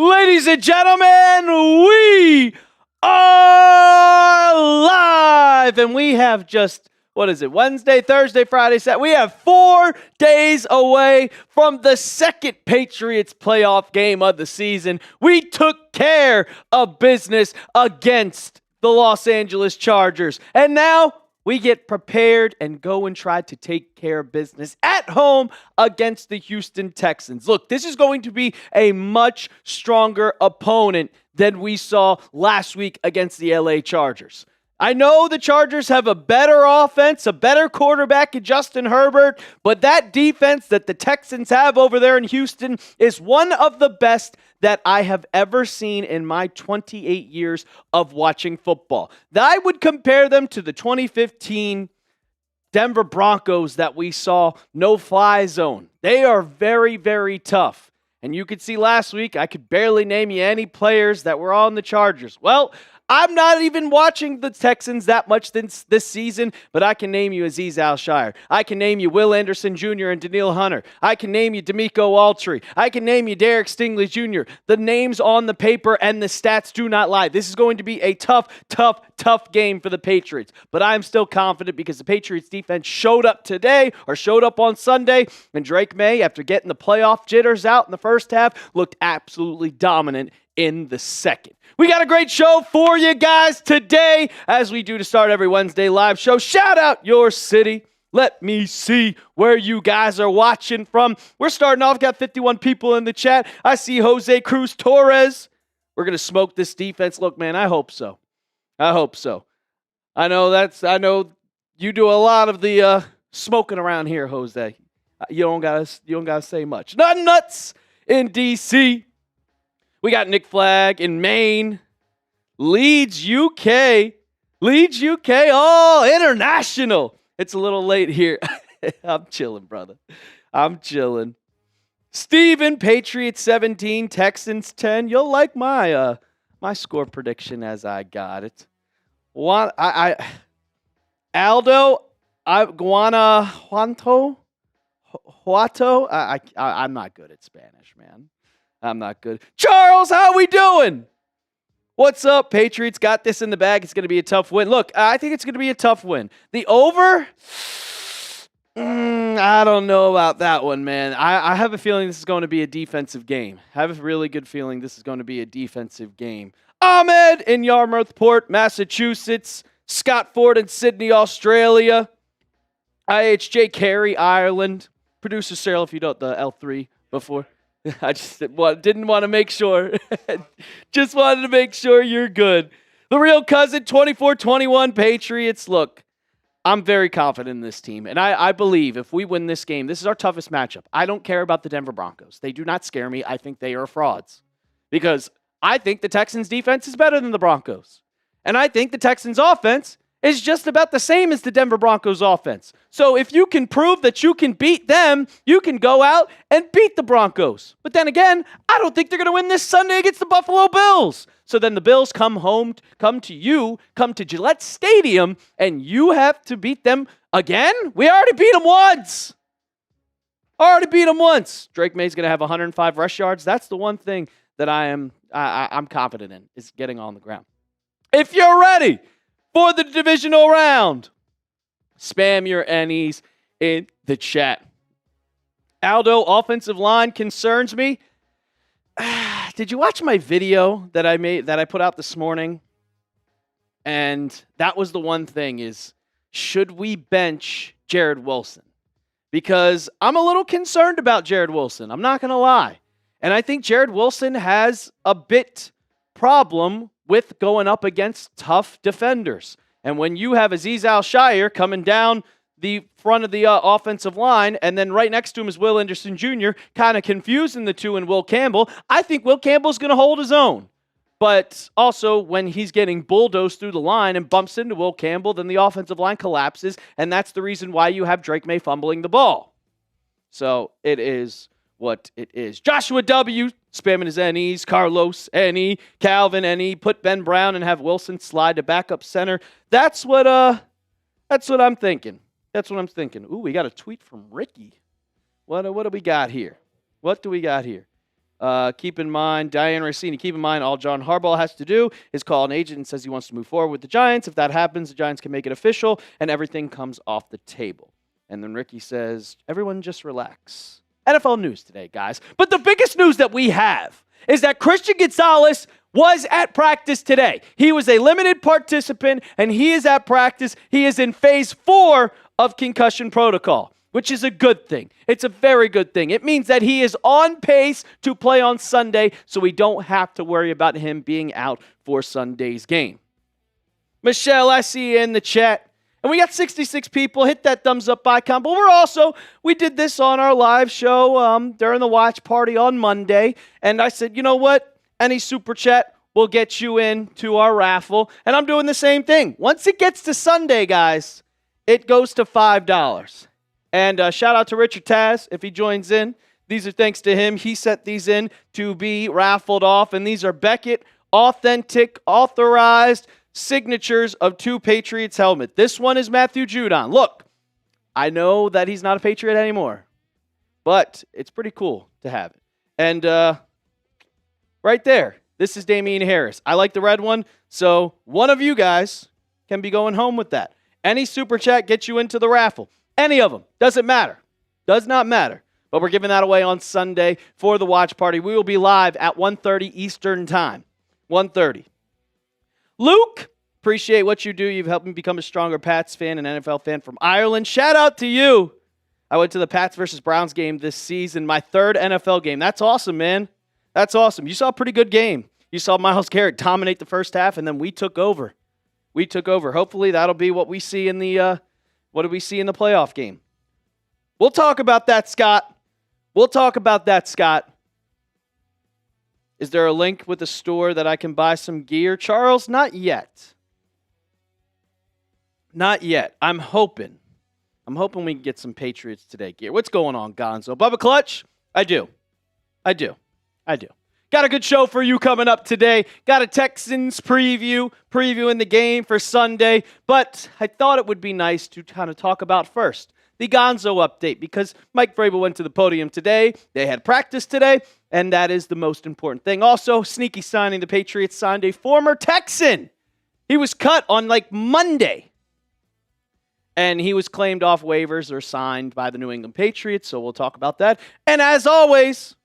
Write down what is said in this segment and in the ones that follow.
Ladies and gentlemen, we are live, and we have just, Wednesday, Thursday, Friday, Saturday. We have 4 days away from the second Patriots playoff game of the season. We took care of business against the Los Angeles Chargers, and now we get prepared and go and try to take care of business at home against the Houston Texans. Look, this is going to be a much stronger opponent than we saw last week against the LA Chargers. I know the Chargers have a better offense, a better quarterback in Justin Herbert, but that defense that the Texans have over there in Houston is one of the best that I have ever seen in my 28 years of watching football. I would compare them to the 2015 Denver Broncos that we saw no-fly zone. They are very, very tough. And you could see last week, I could barely name you any players that were on the Chargers. Well, I'm not even watching the Texans that much this season, but I can name you Azeez Al-Shire. I can name you Will Anderson Jr. and Daniil Hunter. I can name you D'Amico Autry. I can name you Derek Stingley Jr. The names on the paper and the stats do not lie. This is going to be a tough game for the Patriots. But I'm still confident because the Patriots defense showed up on Sunday, and Drake May, after getting the playoff jitters out in the first half, looked absolutely dominant in the second. We got a great show for you guys today, as we do to start every Wednesday live show. Shout out your city. Let me see where you guys are watching from. We're starting off, got 51 people in the chat. I see Jose Cruz Torres. We're going to smoke this defense. Look, man, I hope so. I know you do a lot of the smoking around here, Jose. You don't gotta say much. Not nuts in DC. We got Nick Flagg in Maine. Leeds, UK. Oh, international. It's a little late here. I'm chilling, brother. I'm chilling. Steven, Patriots 17, Texans 10. You'll like my score prediction as I got it. Aldo, Guanajuato. I'm not good at Spanish, man. I'm not good. Charles, how we doing? What's up? Patriots got this in the bag. It's going to be a tough win. Look, I think it's going to be a tough win. The over? I don't know about that one, man. I have a feeling this is going to be a defensive game. I have a really good feeling this is going to be a defensive game. Ahmed in Yarmouthport, Massachusetts. Scott Ford in Sydney, Australia. IHJ Carey, Ireland. Producer Cyril, if you don't, the L3 before. I just didn't want to make sure. Just wanted to make sure you're good. The Real Cousin, 24-21 Patriots. Look, I'm very confident in this team. And I believe if we win this game, this is our toughest matchup. I don't care about the Denver Broncos. They do not scare me. I think they are frauds. Because I think the Texans' defense is better than the Broncos. And I think the Texans' offense is just about the same as the Denver Broncos offense. So if you can prove that you can beat them, you can go out and beat the Broncos. But then again, I don't think they're going to win this Sunday against the Buffalo Bills. So then the Bills come to Gillette Stadium, and you have to beat them again? We already beat them once. Drake May's going to have 105 rush yards. That's the one thing that I'm confident in, is getting on the ground. If you're ready for the divisional round, spam your N's in the chat. Aldo, offensive line concerns me. Did you watch my video that I put out this morning? And that was the one thing, is should we bench Jared Wilson? Because I'm a little concerned about Jared Wilson. I'm not going to lie. And I think Jared Wilson has a bit problem with going up against tough defenders. And when you have Azeez Al-Shire coming down the front of the offensive line, and then right next to him is Will Anderson Jr., kind of confusing the two, and Will Campbell, I think Will Campbell's going to hold his own. But also, when he's getting bulldozed through the line and bumps into Will Campbell, then the offensive line collapses, and that's the reason why you have Drake May fumbling the ball. So it is what it is. Joshua W. spamming his NEs. Carlos, NE. Calvin, NE. Put Ben Brown and have Wilson slide to backup center. That's what I'm thinking. Ooh, we got a tweet from Ricky. What do we got here? Keep in mind, Diane Racini, keep in mind all John Harbaugh has to do is call an agent and says he wants to move forward with the Giants. If that happens, the Giants can make it official, and everything comes off the table. And then Ricky says, everyone just relax. NFL news today, guys. But the biggest news that we have is that Christian Gonzalez was at practice today. He was a limited participant, and he is at practice. He is in phase 4 of concussion protocol, which is a good thing. It's a very good thing. It means that he is on pace to play on Sunday, so we don't have to worry about him being out for Sunday's game. Michelle, I see you in the chat. And we got 66 people. Hit that thumbs up icon. But we did this on our live show during the watch party on Monday. And I said, you know what? Any super chat will get you into our raffle. And I'm doing the same thing. Once it gets to Sunday, guys, it goes to $5. And shout out to Richard Taz if he joins in. These are thanks to him. He set these in to be raffled off. And these are Beckett authentic, authorized signatures of 2 Patriots helmet. This one is Matthew Judon. Look, I know that he's not a Patriot anymore, but it's pretty cool to have it. And right there, this is Damian Harris. I like the red one, so one of you guys can be going home with that. Any super chat gets you into the raffle. Any of them. Doesn't matter. Does not matter. But we're giving that away on Sunday for the watch party. We will be live at 1:30 Eastern Time. 1:30. Luke, appreciate what you do. You've helped me become a stronger Pats fan and NFL fan from Ireland. Shout out to you. I went to the Pats versus Browns game this season, my 3rd NFL game. That's awesome, man. That's awesome. You saw a pretty good game. You saw Myles Garrett dominate the first half, and then we took over. We took over. Hopefully that'll be what we see in the what do we see in the playoff game? We'll talk about that, Scott. We'll talk about that, Scott. Is there a link with a store that I can buy some gear? Charles, not yet. Not yet. I'm hoping we can get some Patriots Today gear. What's going on, Gonzo? Bubba Clutch? I do. Got a good show for you coming up today. Got a Texans previewing the game for Sunday. But I thought it would be nice to kind of talk about first the Gonzo update, because Mike Vrabel went to the podium today. They had practice today, and that is the most important thing. Also, sneaky signing, the Patriots signed a former Texan. He was cut on Monday, and he was claimed off waivers or signed by the New England Patriots, so we'll talk about that. And as always,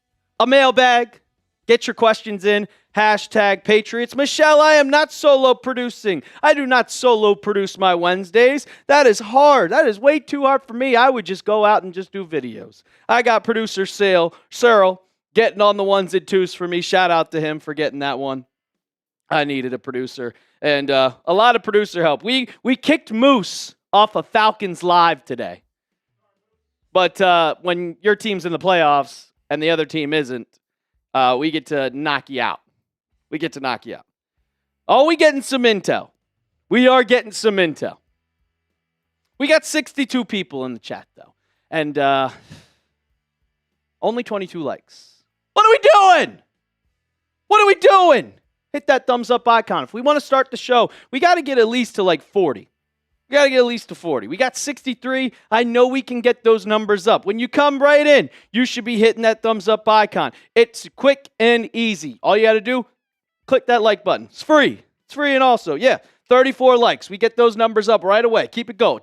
a mailbag. Get your questions in. Hashtag Patriots. Michelle, I am not solo producing. I do not solo produce my Wednesdays. That is hard. That is way too hard for me. I would just go out and just do videos. I got producer Cyril getting on the ones and twos for me. Shout out to him for getting that one. I needed a producer. And a lot of producer help. We kicked Moose off of Falcons Live today. But when your team's in the playoffs and the other team isn't, we get to knock you out. Oh, we getting some intel. We are getting some intel. We got 62 people in the chat, though. And only 22 likes. What are we doing? Hit that thumbs up icon. If we want to start the show, we got to get at least to 40. We got to get at least to 40. We got 63. I know we can get those numbers up. When you come right in, you should be hitting that thumbs up icon. It's quick and easy. All you got to do, click that like button. It's free. It's free, and also, 34 likes. We get those numbers up right away. Keep it going.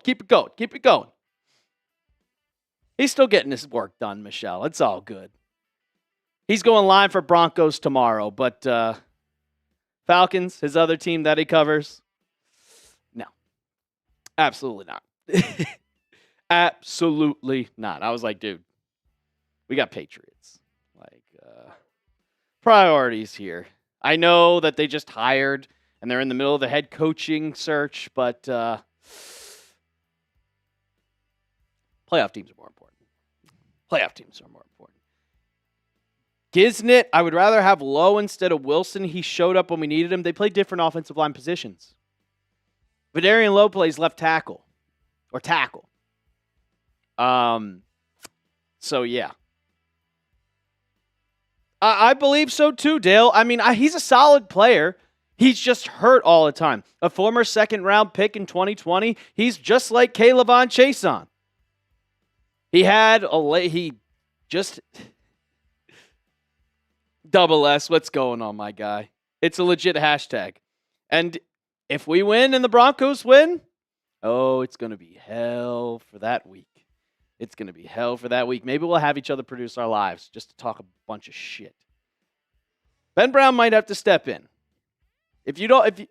He's still getting his work done, Michelle. It's all good. He's going live for Broncos tomorrow, but Falcons, his other team that he covers, absolutely not. Absolutely not. I was like, dude, we got Patriots. Priorities here. I know that they just hired and they're in the middle of the head coaching search, but playoff teams are more important. Gisnett, I would rather have Lowe instead of Wilson. He showed up when we needed him. They play different offensive line positions. Vidarian Lowe plays left tackle or tackle. So, yeah. I believe so, too, Dale. I mean, he's a solid player. He's just hurt all the time. A former second-round pick in 2020. He's just like Kavon Chaisson. Double S, what's going on, my guy? It's a legit hashtag. And if we win and the Broncos win, oh, it's going to be hell for that week. It's going to be hell for that week. Maybe we'll have each other produce our lives just to talk a bunch of shit. Ben Brown might have to step in.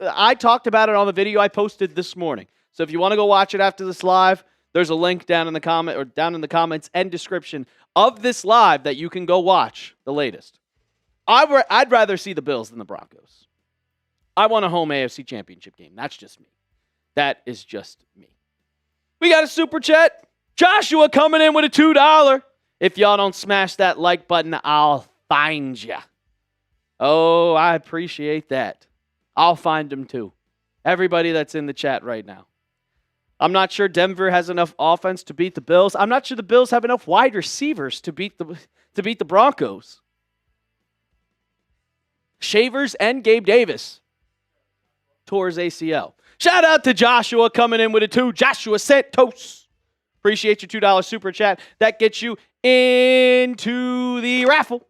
I talked about it on the video I posted this morning. So if you want to go watch it after this live, there's a link down in the comments and description of this live that you can go watch the latest. I'd rather see the Bills than the Broncos. I want a home AFC Championship game. That's just me. That is just me. We got a super chat. Joshua coming in with a $2. If y'all don't smash that like button, I'll find ya. Oh, I appreciate that. I'll find them too. Everybody that's in the chat right now. I'm not sure Denver has enough offense to beat the Bills. I'm not sure the Bills have enough wide receivers to beat the Broncos. Shavers and Gabe Davis tore his ACL. Shout out to Joshua coming in with a 2. Joshua Santos. Appreciate your $2 super chat. That gets you into the raffle.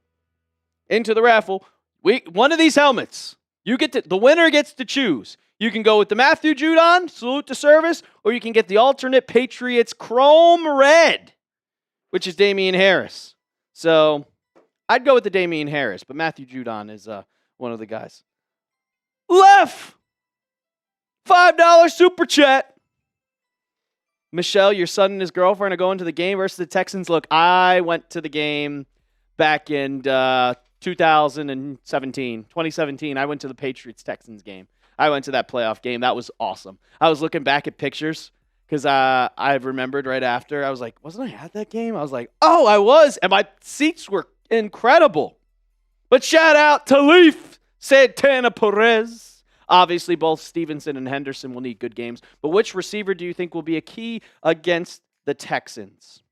One of these helmets. The winner gets to choose. You can go with the Matthew Judon, salute to service, or you can get the alternate Patriots Chrome Red, which is Damian Harris. So I'd go with the Damian Harris, but Matthew Judon is one of the guys. Left! $5 super chat. Michelle, your son and his girlfriend are going to the game versus the Texans. Look, I went to the game back in 2017. I went to the Patriots-Texans game. I went to that playoff game. That was awesome. I was looking back at pictures because I remembered right after. I was like, wasn't I at that game? I was like, oh, I was. And my seats were incredible. But shout out to Leaf Santana Perez. Obviously, both Stevenson and Henderson will need good games. But which receiver do you think will be a key against the Texans?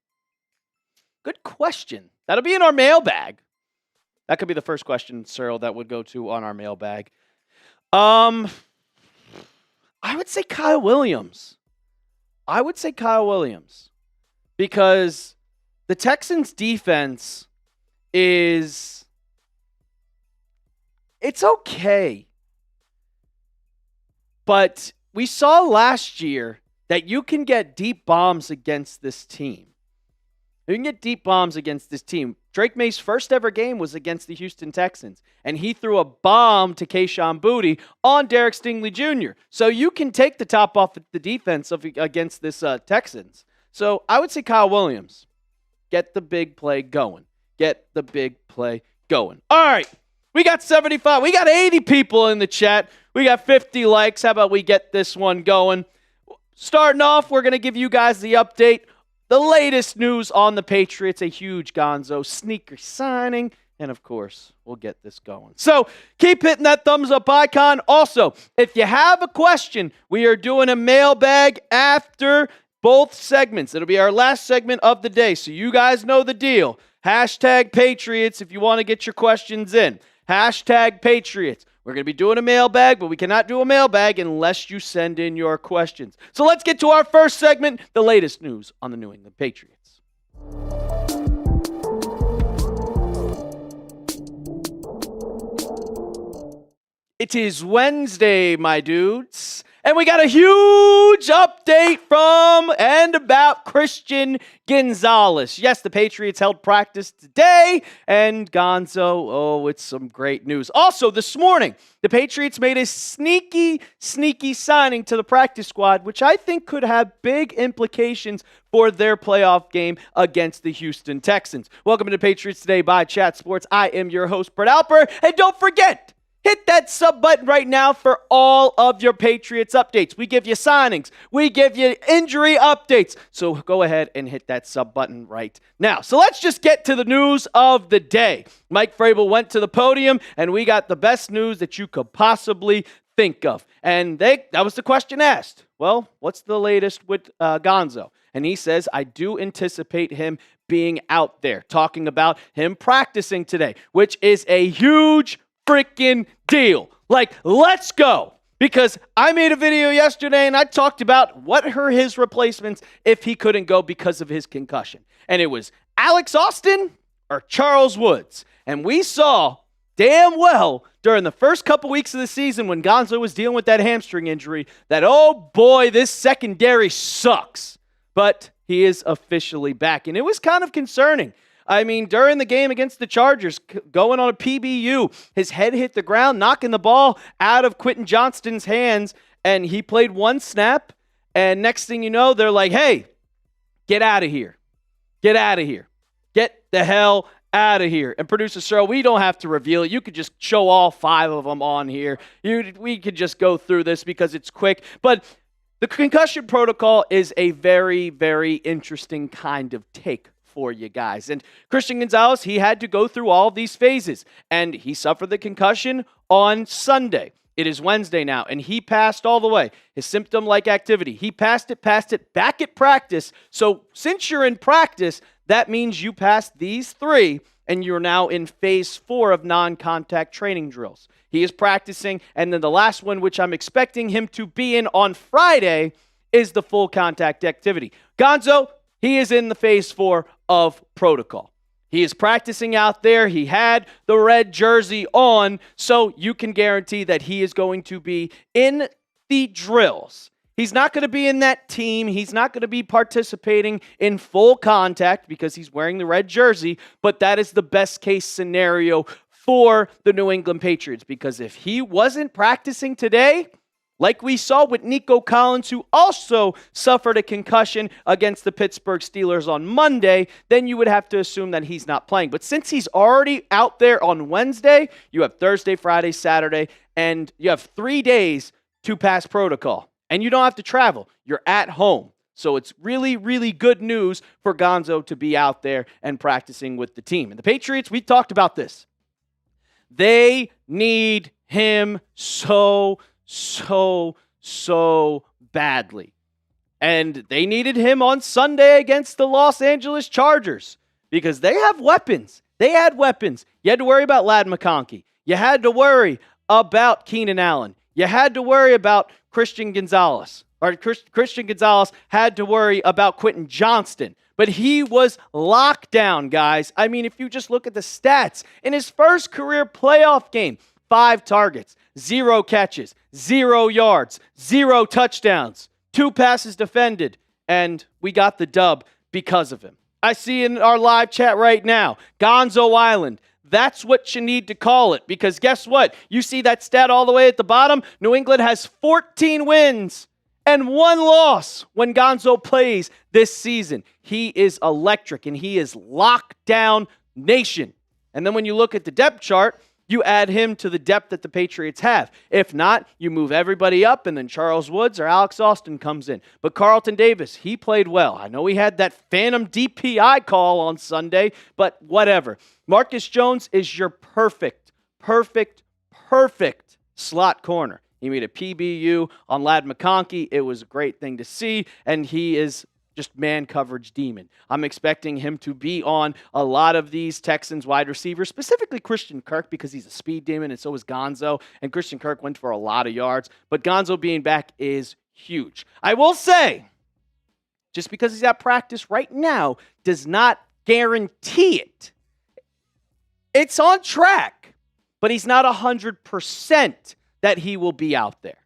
Good question. That'll be in our mailbag. That could be the first question, Cyril, that would go to on our mailbag. I would say Kyle Williams. Because the Texans' defense it's okay. But we saw last year that you can get deep bombs against this team. Drake May's first ever game was against the Houston Texans, and he threw a bomb to Kayshon Boutte on Derek Stingley Jr. So you can take the top off the defense against this Texans. So I would say Kyle Williams. Get the big play going. All right. We got 75. We got 80 people in the chat. We got 50 likes. How about we get this one going? Starting off, we're going to give you guys the update. The latest news on the Patriots, a huge Gonzo sneaker signing. And, of course, we'll get this going. So keep hitting that thumbs up icon. Also, if you have a question, we are doing a mailbag after both segments. It'll be our last segment of the day. So you guys know the deal. Hashtag Patriots if you want to get your questions in. Hashtag Patriots. We're going to be doing a mailbag, but we cannot do a mailbag unless you send in your questions. So let's get to our first segment, the latest news on the New England Patriots. It is Wednesday, my dudes. And we got a huge update from and about Christian Gonzalez. Yes, the Patriots held practice today, and Gonzo, it's some great news. Also, this morning, the Patriots made a sneaky signing to the practice squad, which I think could have big implications for their playoff game against the Houston Texans. Welcome to Patriots Today by Chat Sports. I am your host, Brett Alper, and don't forget, hit that sub button right now for all of your Patriots updates. We give you signings. We give you injury updates. So go ahead and hit that sub button right now. So let's just get to the news of the day. Mike Vrabel went to the podium, and we got the best news that you could possibly think of. And that was the question asked. Well, what's the latest with Gonzo? And he says, I do anticipate him being out there, talking about him practicing today, which is a huge freaking deal. Like, let's go. Because I made a video yesterday and I talked about what are his replacements if he couldn't go because of his concussion. And it was Alex Austin or Charles Woods. And we saw damn well during the first couple weeks of the season when Gonzo was dealing with that hamstring injury that, oh boy, this secondary sucks. But he is officially back, and it was kind of concerning. I mean, during the game against the Chargers, going on a PBU, his head hit the ground, knocking the ball out of Quentin Johnston's hands, and he played one snap, and next thing you know, they're like, hey, get out of here. Get out of here. Get the hell out of here. And producer Cheryl, we don't have to reveal it. You could just show all 5 of them on here. We could just go through this because it's quick. But the concussion protocol is a very, very interesting kind of take for you guys. And Christian Gonzalez, he had to go through all of these phases, and he suffered the concussion on Sunday. It is Wednesday now, and he passed all the way. His symptom-like activity, he passed it back at practice. So since you're in practice, that means you passed these 3, and you're now in phase 4 of non-contact training drills. He is practicing, and then the last one, which I'm expecting him to be in on Friday, is the full contact activity. Gonzo, he is in the phase 4 of protocol. He is practicing out there. He had the red jersey on, so you can guarantee that he is going to be in the drills. He's not going to be in that team. He's not going to be participating in full contact because he's wearing the red jersey, but that is the best case scenario for the New England Patriots, because if he wasn't practicing today, like we saw with Nico Collins, who also suffered a concussion against the Pittsburgh Steelers on Monday, then you would have to assume that he's not playing. But since he's already out there on Wednesday, you have Thursday, Friday, Saturday, and you have 3 days to pass protocol. And you don't have to travel. You're at home. So it's really, really good news for Gonzo to be out there and practicing with the team. And the Patriots, we talked about this. They need him so badly. And they needed him on Sunday against the Los Angeles Chargers because they have weapons. They had weapons. You had to worry about Ladd McConkey. You had to worry about Keenan Allen. You had to worry about Christian Gonzalez. Or Christian Gonzalez had to worry about Quentin Johnston. But he was locked down, guys. I mean, if you just look at the stats, in his first career playoff game, 5 targets, 0 catches, 0 yards, 0 touchdowns, 2 passes defended, and we got the dub because of him. I see in our live chat right now, Gonzo Island. That's what you need to call it, because guess what? You see that stat all the way at the bottom? New England has 14 wins and 1 loss when Gonzo plays this season. He is electric, and he is lockdown nation. And then when you look at the depth chart, you add him to the depth that the Patriots have. If not, you move everybody up, and then Charles Woods or Alex Austin comes in. But Carlton Davis, he played well. I know he had that phantom DPI call on Sunday, but whatever. Marcus Jones is your perfect slot corner. He made a PBU on Ladd McConkey. It was a great thing to see, and he is just man coverage demon. I'm expecting him to be on a lot of these Texans wide receivers, specifically Christian Kirk, because he's a speed demon, and so is Gonzo. And Christian Kirk went for a lot of yards, but Gonzo being back is huge. I will say, just because he's at practice right now does not guarantee it. It's on track, but he's not 100% that he will be out there.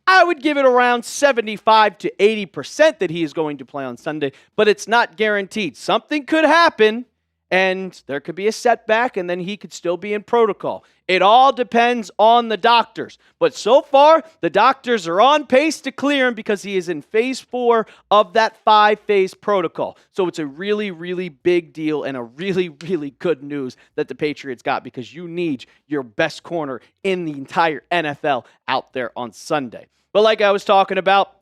I would give it around 75 to 80% that he is going to play on Sunday, but it's not guaranteed. Something could happen, and there could be a setback, and then he could still be in protocol. It all depends on the doctors. But so far, the doctors are on pace to clear him because he is in phase 4 of that 5-phase protocol. So it's a really, really big deal and a really, really good news that the Patriots got, because you need your best corner in the entire NFL out there on Sunday. But like I was talking about,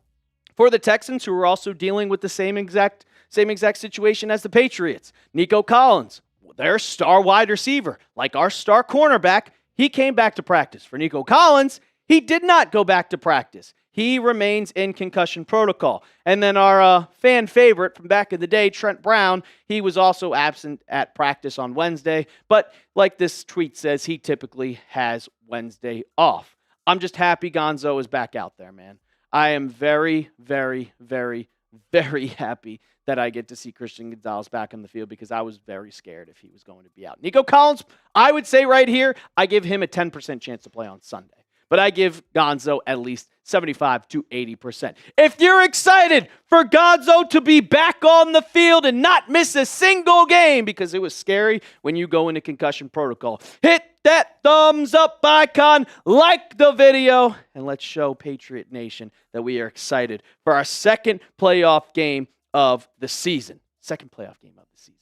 for the Texans, who are also dealing with the same exact situation as the Patriots, Nico Collins, their star wide receiver, like our star cornerback, he came back to practice. For Nico Collins, he did not go back to practice. He remains in concussion protocol. And then our fan favorite from back in the day, Trent Brown, he was also absent at practice on Wednesday. But like this tweet says, he typically has Wednesday off. I'm just happy Gonzo is back out there, man. I am very, very, very, very happy that I get to see Christian Gonzalez back on the field because I was very scared if he was going to be out. Nico Collins, I would say right here, I give him a 10% chance to play on Sunday. But I give Gonzo at least 75 to 80%. If you're excited for Gonzo to be back on the field and not miss a single game because it was scary when you go into concussion protocol, hit that thumbs up icon, like the video, and let's show Patriot Nation that we are excited for our second playoff game of the season. Second playoff game of the season.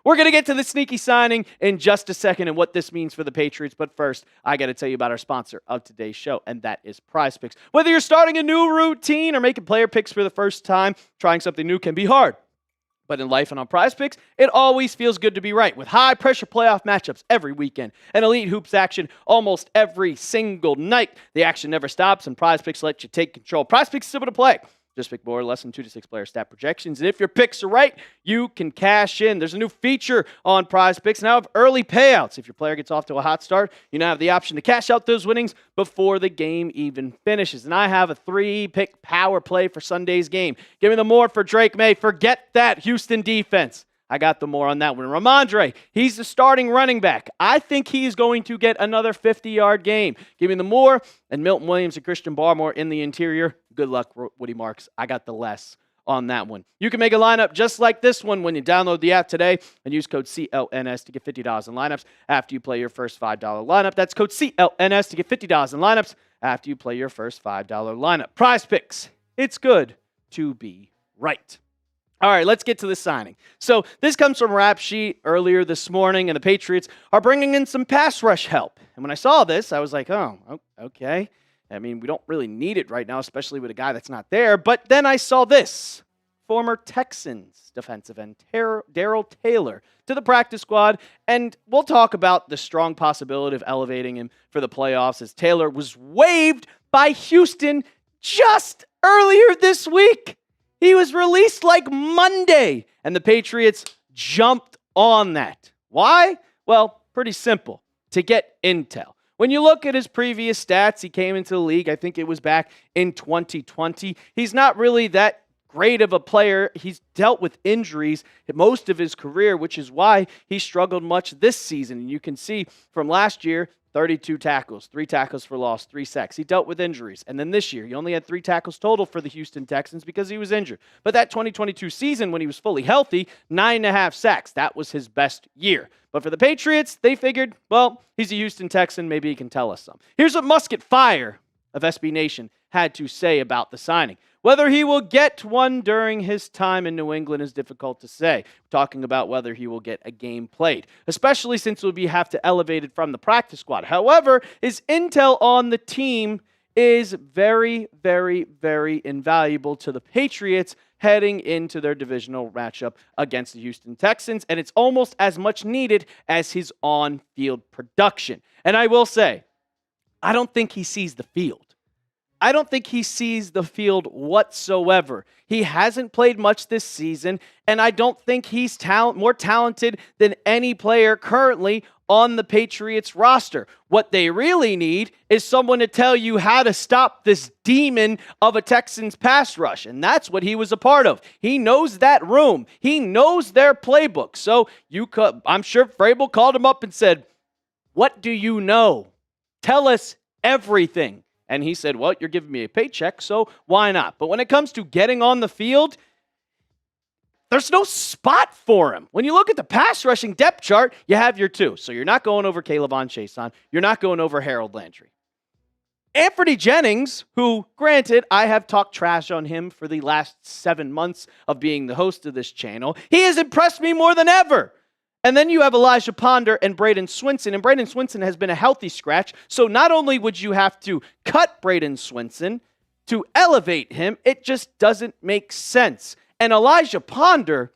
We're going to get to the sneaky signing in just a second and what this means for the Patriots. But first, I got to tell you about our sponsor of today's show, and that is PrizePicks. Whether you're starting a new routine or making player picks for the first time, trying something new can be hard. But in life and on PrizePicks, it always feels good to be right. With high-pressure playoff matchups every weekend and elite hoops action almost every single night, the action never stops, and PrizePicks lets you take control. PrizePicks is simple to play. Just pick more or less than 2 to 6 player stat projections. And if your picks are right, you can cash in. There's a new feature on PrizePicks now of early payouts. If your player gets off to a hot start, you now have the option to cash out those winnings before the game even finishes. And I have a 3-pick power play for Sunday's game. Give me the more for Drake May. Forget that Houston defense. I got the more on that one. Ramondre, he's the starting running back. I think he's going to get another 50-yard game. Give me the more. And Milton Williams and Christian Barmore in the interior. Good luck, Woody Marks. I got the less on that one. You can make a lineup just like this one when you download the app today and use code CLNS to get $50 in lineups after you play your first $5 lineup. That's code CLNS to get $50 in lineups after you play your first $5 lineup. PrizePicks. It's good to be right. All right, let's get to the signing. So this comes from Rap Sheet earlier this morning, and the Patriots are bringing in some pass rush help. And when I saw this, I was like, oh, okay. I mean, we don't really need it right now, especially with a guy that's not there. But then I saw this. Former Texans defensive end Darell Taylor to the practice squad. And we'll talk about the strong possibility of elevating him for the playoffs as Taylor was waived by Houston just earlier this week. He was released like Monday, and the Patriots jumped on that. Why? Well, pretty simple. To get intel. When you look at his previous stats, he came into the league, I think it was back in 2020. He's not really that great of a player. He's dealt with injuries most of his career, which is why he struggled much this season. And you can see from last year, 32 tackles, 3 tackles for loss, 3 sacks. He dealt with injuries. And then this year, he only had 3 tackles total for the Houston Texans because he was injured. But that 2022 season, when he was fully healthy, 9.5 sacks. That was his best year. But for the Patriots, they figured, well, he's a Houston Texan. Maybe he can tell us some. Here's what Musket Fire of SB Nation had to say about the signing. Whether he will get one during his time in New England is difficult to say. We're talking about whether he will get a game played, especially since we'll have to elevate it from the practice squad. However, his intel on the team is very, very, very invaluable to the Patriots heading into their divisional matchup against the Houston Texans, and it's almost as much needed as his on-field production. And I will say, I don't think he sees the field. I don't think he sees the field whatsoever. He hasn't played much this season, and I don't think he's more talented than any player currently on the Patriots roster. What they really need is someone to tell you how to stop this demon of a Texans pass rush, and that's what he was a part of. He knows that room. He knows their playbook. So I'm sure Vrabel called him up and said, "What do you know? Tell us everything." And he said, well, you're giving me a paycheck, so why not? But when it comes to getting on the field, there's no spot for him. When you look at the pass rushing depth chart, you have your 2. So you're not going over Kavon Chaisson. You're not going over Harold Landry. Anthony Jennings, who, granted, I have talked trash on him for the last 7 months of being the host of this channel, he has impressed me more than ever. And then you have Elijah Ponder and Braden Swinson. And Braden Swinson has been a healthy scratch. So not only would you have to cut Braden Swinson to elevate him, it just doesn't make sense. And Elijah Ponder,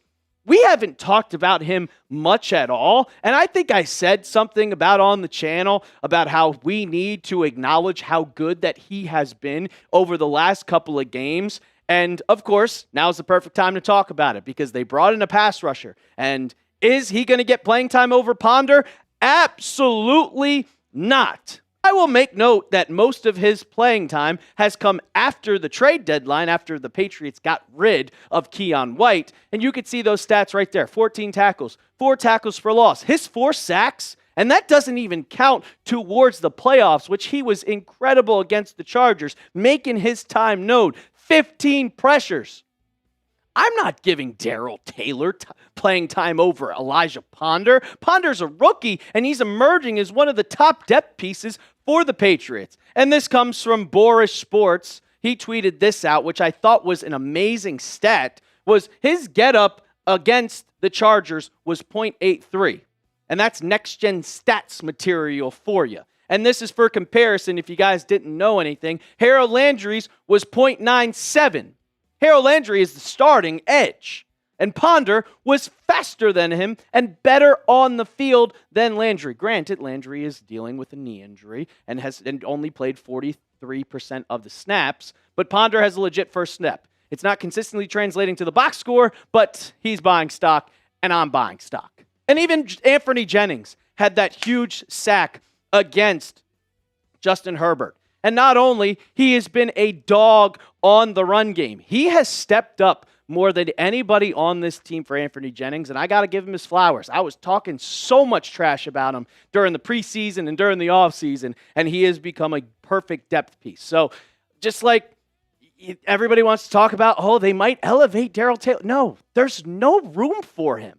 we haven't talked about him much at all. And I think I said something about on the channel about how we need to acknowledge how good that he has been over the last couple of games. And of course, now's the perfect time to talk about it because they brought in a pass rusher. And is he going to get playing time over Ponder? Absolutely not. I will make note that most of his playing time has come after the trade deadline, after the Patriots got rid of Keion White. And you could see those stats right there. 14 tackles, 4 tackles for loss. His 4 sacks, and that doesn't even count towards the playoffs, which he was incredible against the Chargers, making his time known. 15 pressures. I'm not giving Darell Taylor playing time over Elijah Ponder. Ponder's a rookie, and he's emerging as one of the top depth pieces for the Patriots. And this comes from Boris Sports. He tweeted this out, which I thought was an amazing stat, was his getup against the Chargers was .83. And that's next-gen stats material for you. And this is for comparison, if you guys didn't know anything, Harold Landry's was .97. Harold Landry is the starting edge, and Ponder was faster than him and better on the field than Landry. Granted, Landry is dealing with a knee injury and has only played 43% of the snaps, but Ponder has a legit first step. It's not consistently translating to the box score, but he's buying stock, and I'm buying stock. And even Anthony Jennings had that huge sack against Justin Herbert. And not only, he has been a dog on the run game. He has stepped up more than anybody on this team for Anthony Jennings, and I got to give him his flowers. I was talking so much trash about him during the preseason and during the offseason, and he has become a perfect depth piece. So just like everybody wants to talk about, oh, they might elevate Darell Taylor. No, there's no room for him.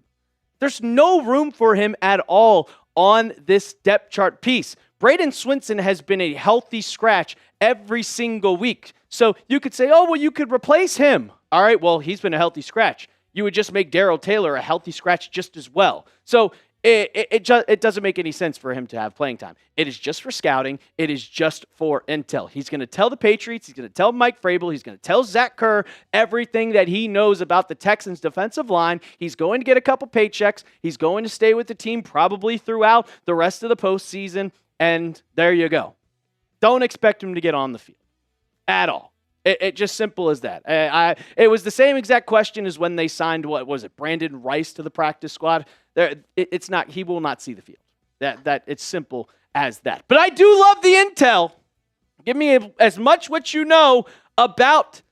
There's no room for him at all on this depth chart piece. Braden Swinson has been a healthy scratch every single week. So you could say, oh, well, you could replace him. All right, well, he's been a healthy scratch. You would just make Darell Taylor a healthy scratch just as well. So it doesn't make any sense for him to have playing time. It is just for scouting. It is just for intel. He's going to tell the Patriots. He's going to tell Mike Vrabel. He's going to tell Zach Kerr everything that he knows about the Texans' defensive line. He's going to get a couple paychecks. He's going to stay with the team probably throughout the rest of the postseason. And there you go. Don't expect him to get on the field at all. It just simple as that. It was the same exact question as when they signed, what was it, Brandon Rice to the practice squad. It's not. He will not see the field. That it's simple as that. But I do love the intel. Give me as much what you know about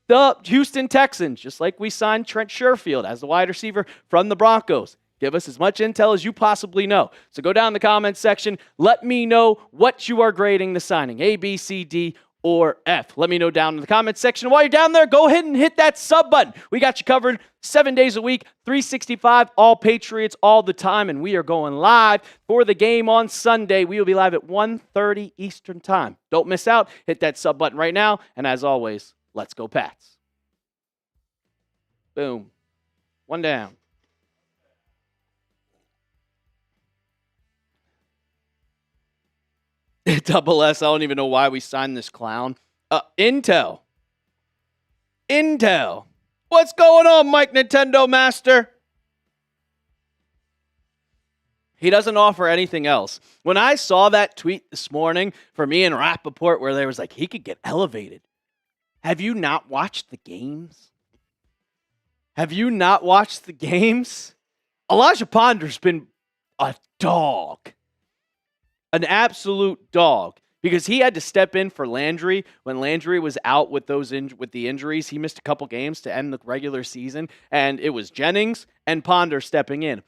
the Houston Texans, just like we signed Trent Sherfield as the wide receiver from the Broncos. Give us as much intel as you possibly know. So go down in the comments section. Let me know what you are grading the signing, A, B, C, D, or F. Let me know down in the comments section. While you're down there, go ahead and hit that sub button. We got you covered 7 days a week, 365, all Patriots, all the time, and we are going live for the game on Sunday. We will be live at 1:30 Eastern Time. Don't miss out. Hit that sub button right now, and as always, let's go Pats. Boom. One down. Double S, I don't even know why we signed this clown. Intel. What's going on, Mike Nintendo Master? He doesn't offer anything else. When I saw that tweet this morning for me and Rappaport where there was like, he could get elevated. Have you not watched the games? Elijah Ponder's been a dog. An absolute dog, because he had to step in for Landry when Landry was out with the injuries. He missed a couple games to end the regular season, and it was Jennings and Ponder stepping in.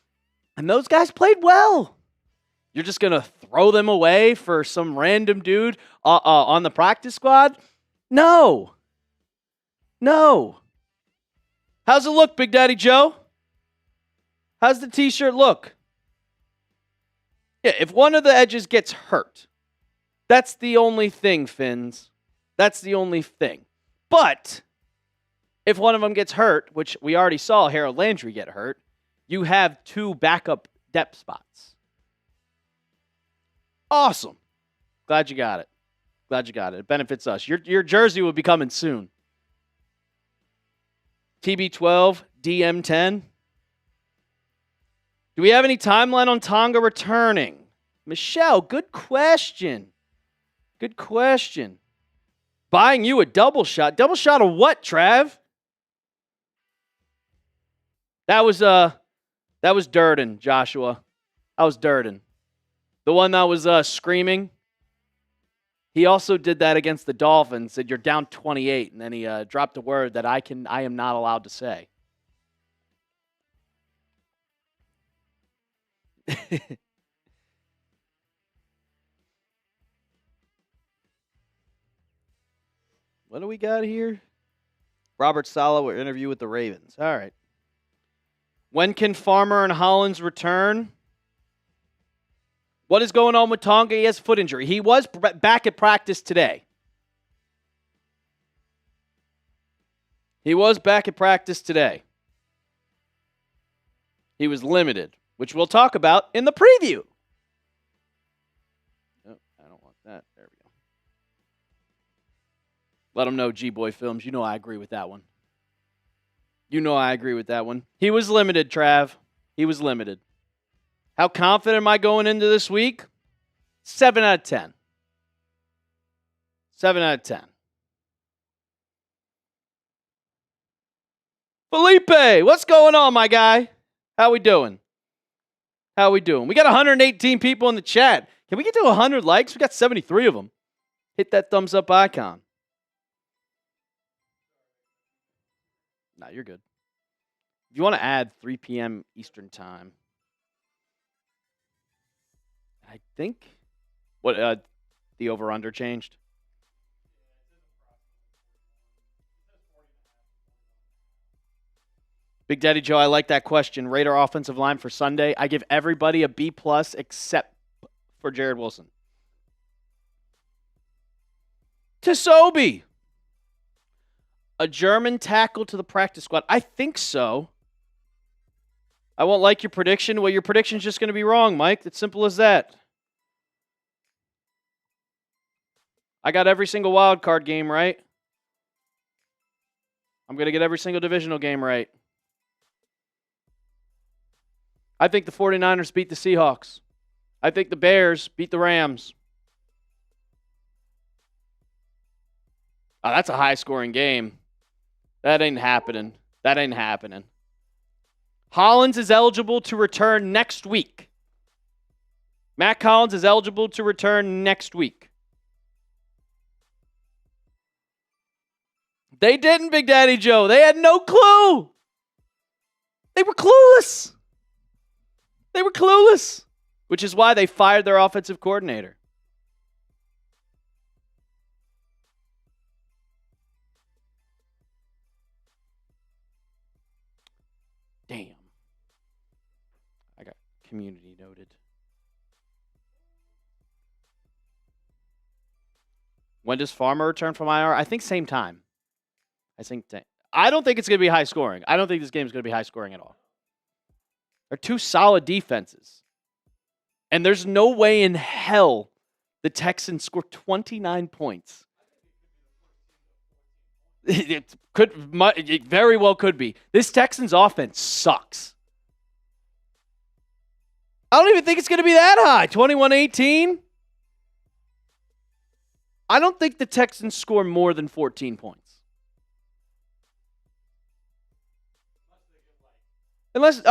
And those guys played well. You're just going to throw them away for some random dude on the practice squad? No. How's it look, Big Daddy Joe? How's the t-shirt look? Yeah, if one of the edges gets hurt, that's the only thing, Finns. That's the only thing. But if one of them gets hurt, which we already saw Harold Landry get hurt, you have 2 backup depth spots. Awesome. Glad you got it. It benefits us. Your jersey will be coming soon. TB12, DM10. Do we have any timeline on Tonga returning? Michelle, good question. Buying you a double shot. Double shot of what, Trav? That was Durden, Joshua. That was Durden. The one that was screaming He also did that against the Dolphins, said you're down 28, and then he dropped a word that I am not allowed to say. What do we got here? Robert Saleh will interview with the Ravens. All right. When can Farmer and Hollins return? What is going on with Tonga? He has a foot injury. He was back at practice today. He was back at practice today. He was limited, which we'll talk about in the preview. Oh, I don't want that. There we go. Let him know, G-Boy Films. You know I agree with that one. You know I agree with that one. He was limited, Trav. He was limited. How confident am I going into this week? 7 out of 10. 7 out of 10. Felipe, what's going on, my guy? How we doing? How we doing? We got 118 people in the chat. Can we get to 100 likes? We got 73 of them. Hit that thumbs up icon. Nah, you're good. If you want to add 3 p.m. Eastern time, I think what the over-under changed. Big Daddy Joe, I like that question. Rate our offensive line for Sunday. I give everybody a B+ except for Jared Wilson. Tisobi. A German tackle to the practice squad. I think so. I won't like your prediction. Well, your prediction's just going to be wrong, Mike. It's simple as that. I got every single wild card game right. I'm going to get every single divisional game right. I think the 49ers beat the Seahawks. I think the Bears beat the Rams. Oh, that's a high-scoring game. That ain't happening. That ain't happening. Hollins is eligible to return next week. Matt Collins is eligible to return next week. They didn't, Big Daddy Joe. They had no clue. They were clueless. They were clueless, which is why they fired their offensive coordinator. Damn. I got community noted. When does Farmer return from IR? I think same time. I don't think it's going to be high scoring. I don't think this game is going to be high scoring at all. They're two solid defenses. And there's no way in hell the Texans score 29 points. It very well could be. This Texans offense sucks. I don't even think it's going to be that high. 21-18. I don't think the Texans score more than 14 points. Unless,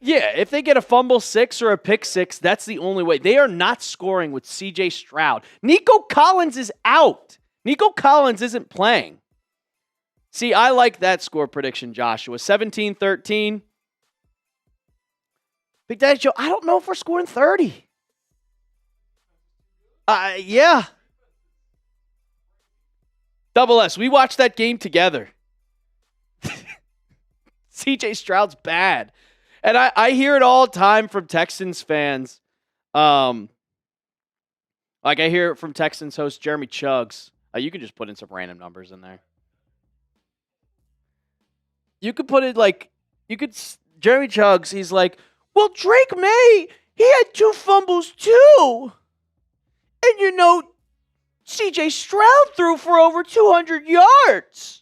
yeah, if they get a fumble 6 or a pick 6, that's the only way. They are not scoring with C.J. Stroud. Nico Collins is out. Nico Collins isn't playing. See, I like that score prediction, Joshua. 17-13. Big Daddy Joe, I don't know if we're scoring 30. Yeah. Double S, we watched that game together. C.J. Stroud's bad. And I hear it all the time from Texans fans. Like I hear it from Texans host Jeremy Chuggs. You can just put in some random numbers in there. You could put it Jeremy Chuggs, he's like, well, Drake May, he had 2 fumbles too. And C.J. Stroud threw for over 200 yards.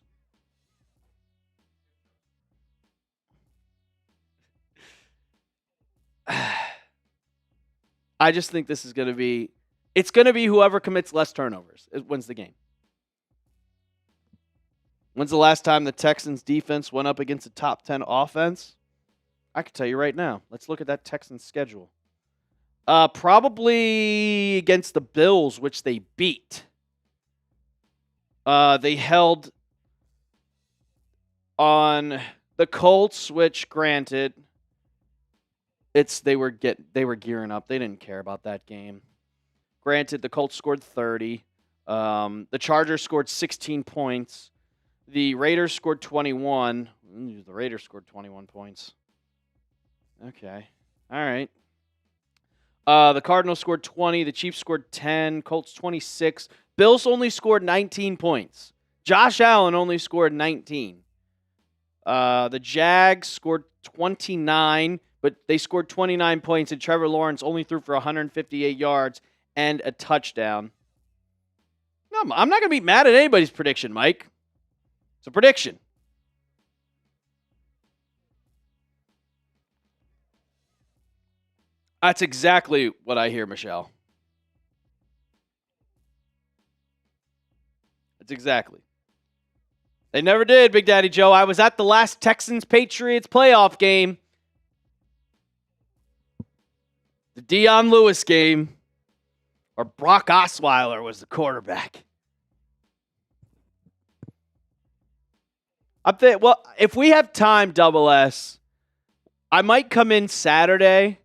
I just think this is going to be, it's going to be whoever commits less turnovers wins the game. When's the last time the Texans defense went up against a top 10 offense? I can tell you right now. Let's look at that Texans schedule. Probably against the Bills, which they beat. They held on the Colts, which granted, they were gearing up. They didn't care about that game. Granted, the Colts scored 30. The Chargers scored 16 points. The Raiders scored 21. The Raiders scored 21 points. Okay. All right. The Cardinals scored 20. The Chiefs scored 10. Colts 26. Bills only scored 19 points. Josh Allen only scored 19. The Jags scored 29, but they scored 29 points, and Trevor Lawrence only threw for 158 yards and a touchdown. No, I'm not going to be mad at anybody's prediction, Mike. It's a prediction. That's exactly what I hear, Michelle. That's exactly. They never did, Big Daddy Joe. I was at the last Texans-Patriots playoff game. The Dion Lewis game. Or Brock Osweiler was the quarterback. Well, if we have time, Double S, I might come in Saturday.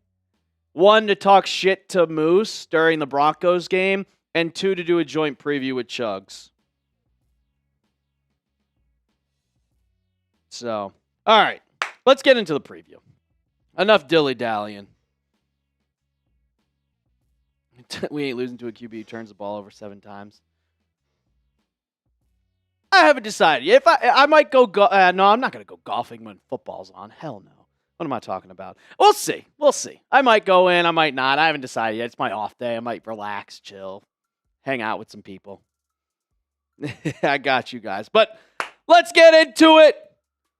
1, to talk shit to Moose during the Broncos game, and 2, to do a joint preview with Chugs. So, all right, let's get into the preview. Enough dilly-dallying. We ain't losing to a QB who turns the ball over 7 times. I haven't decided. If I might go, no, I'm not going to go golfing when football's on. Hell no. What am I talking about? We'll see. We'll see. I might go in. I might not. I haven't decided yet. It's my off day. I might relax, chill, hang out with some people. I got you guys. But let's get into it.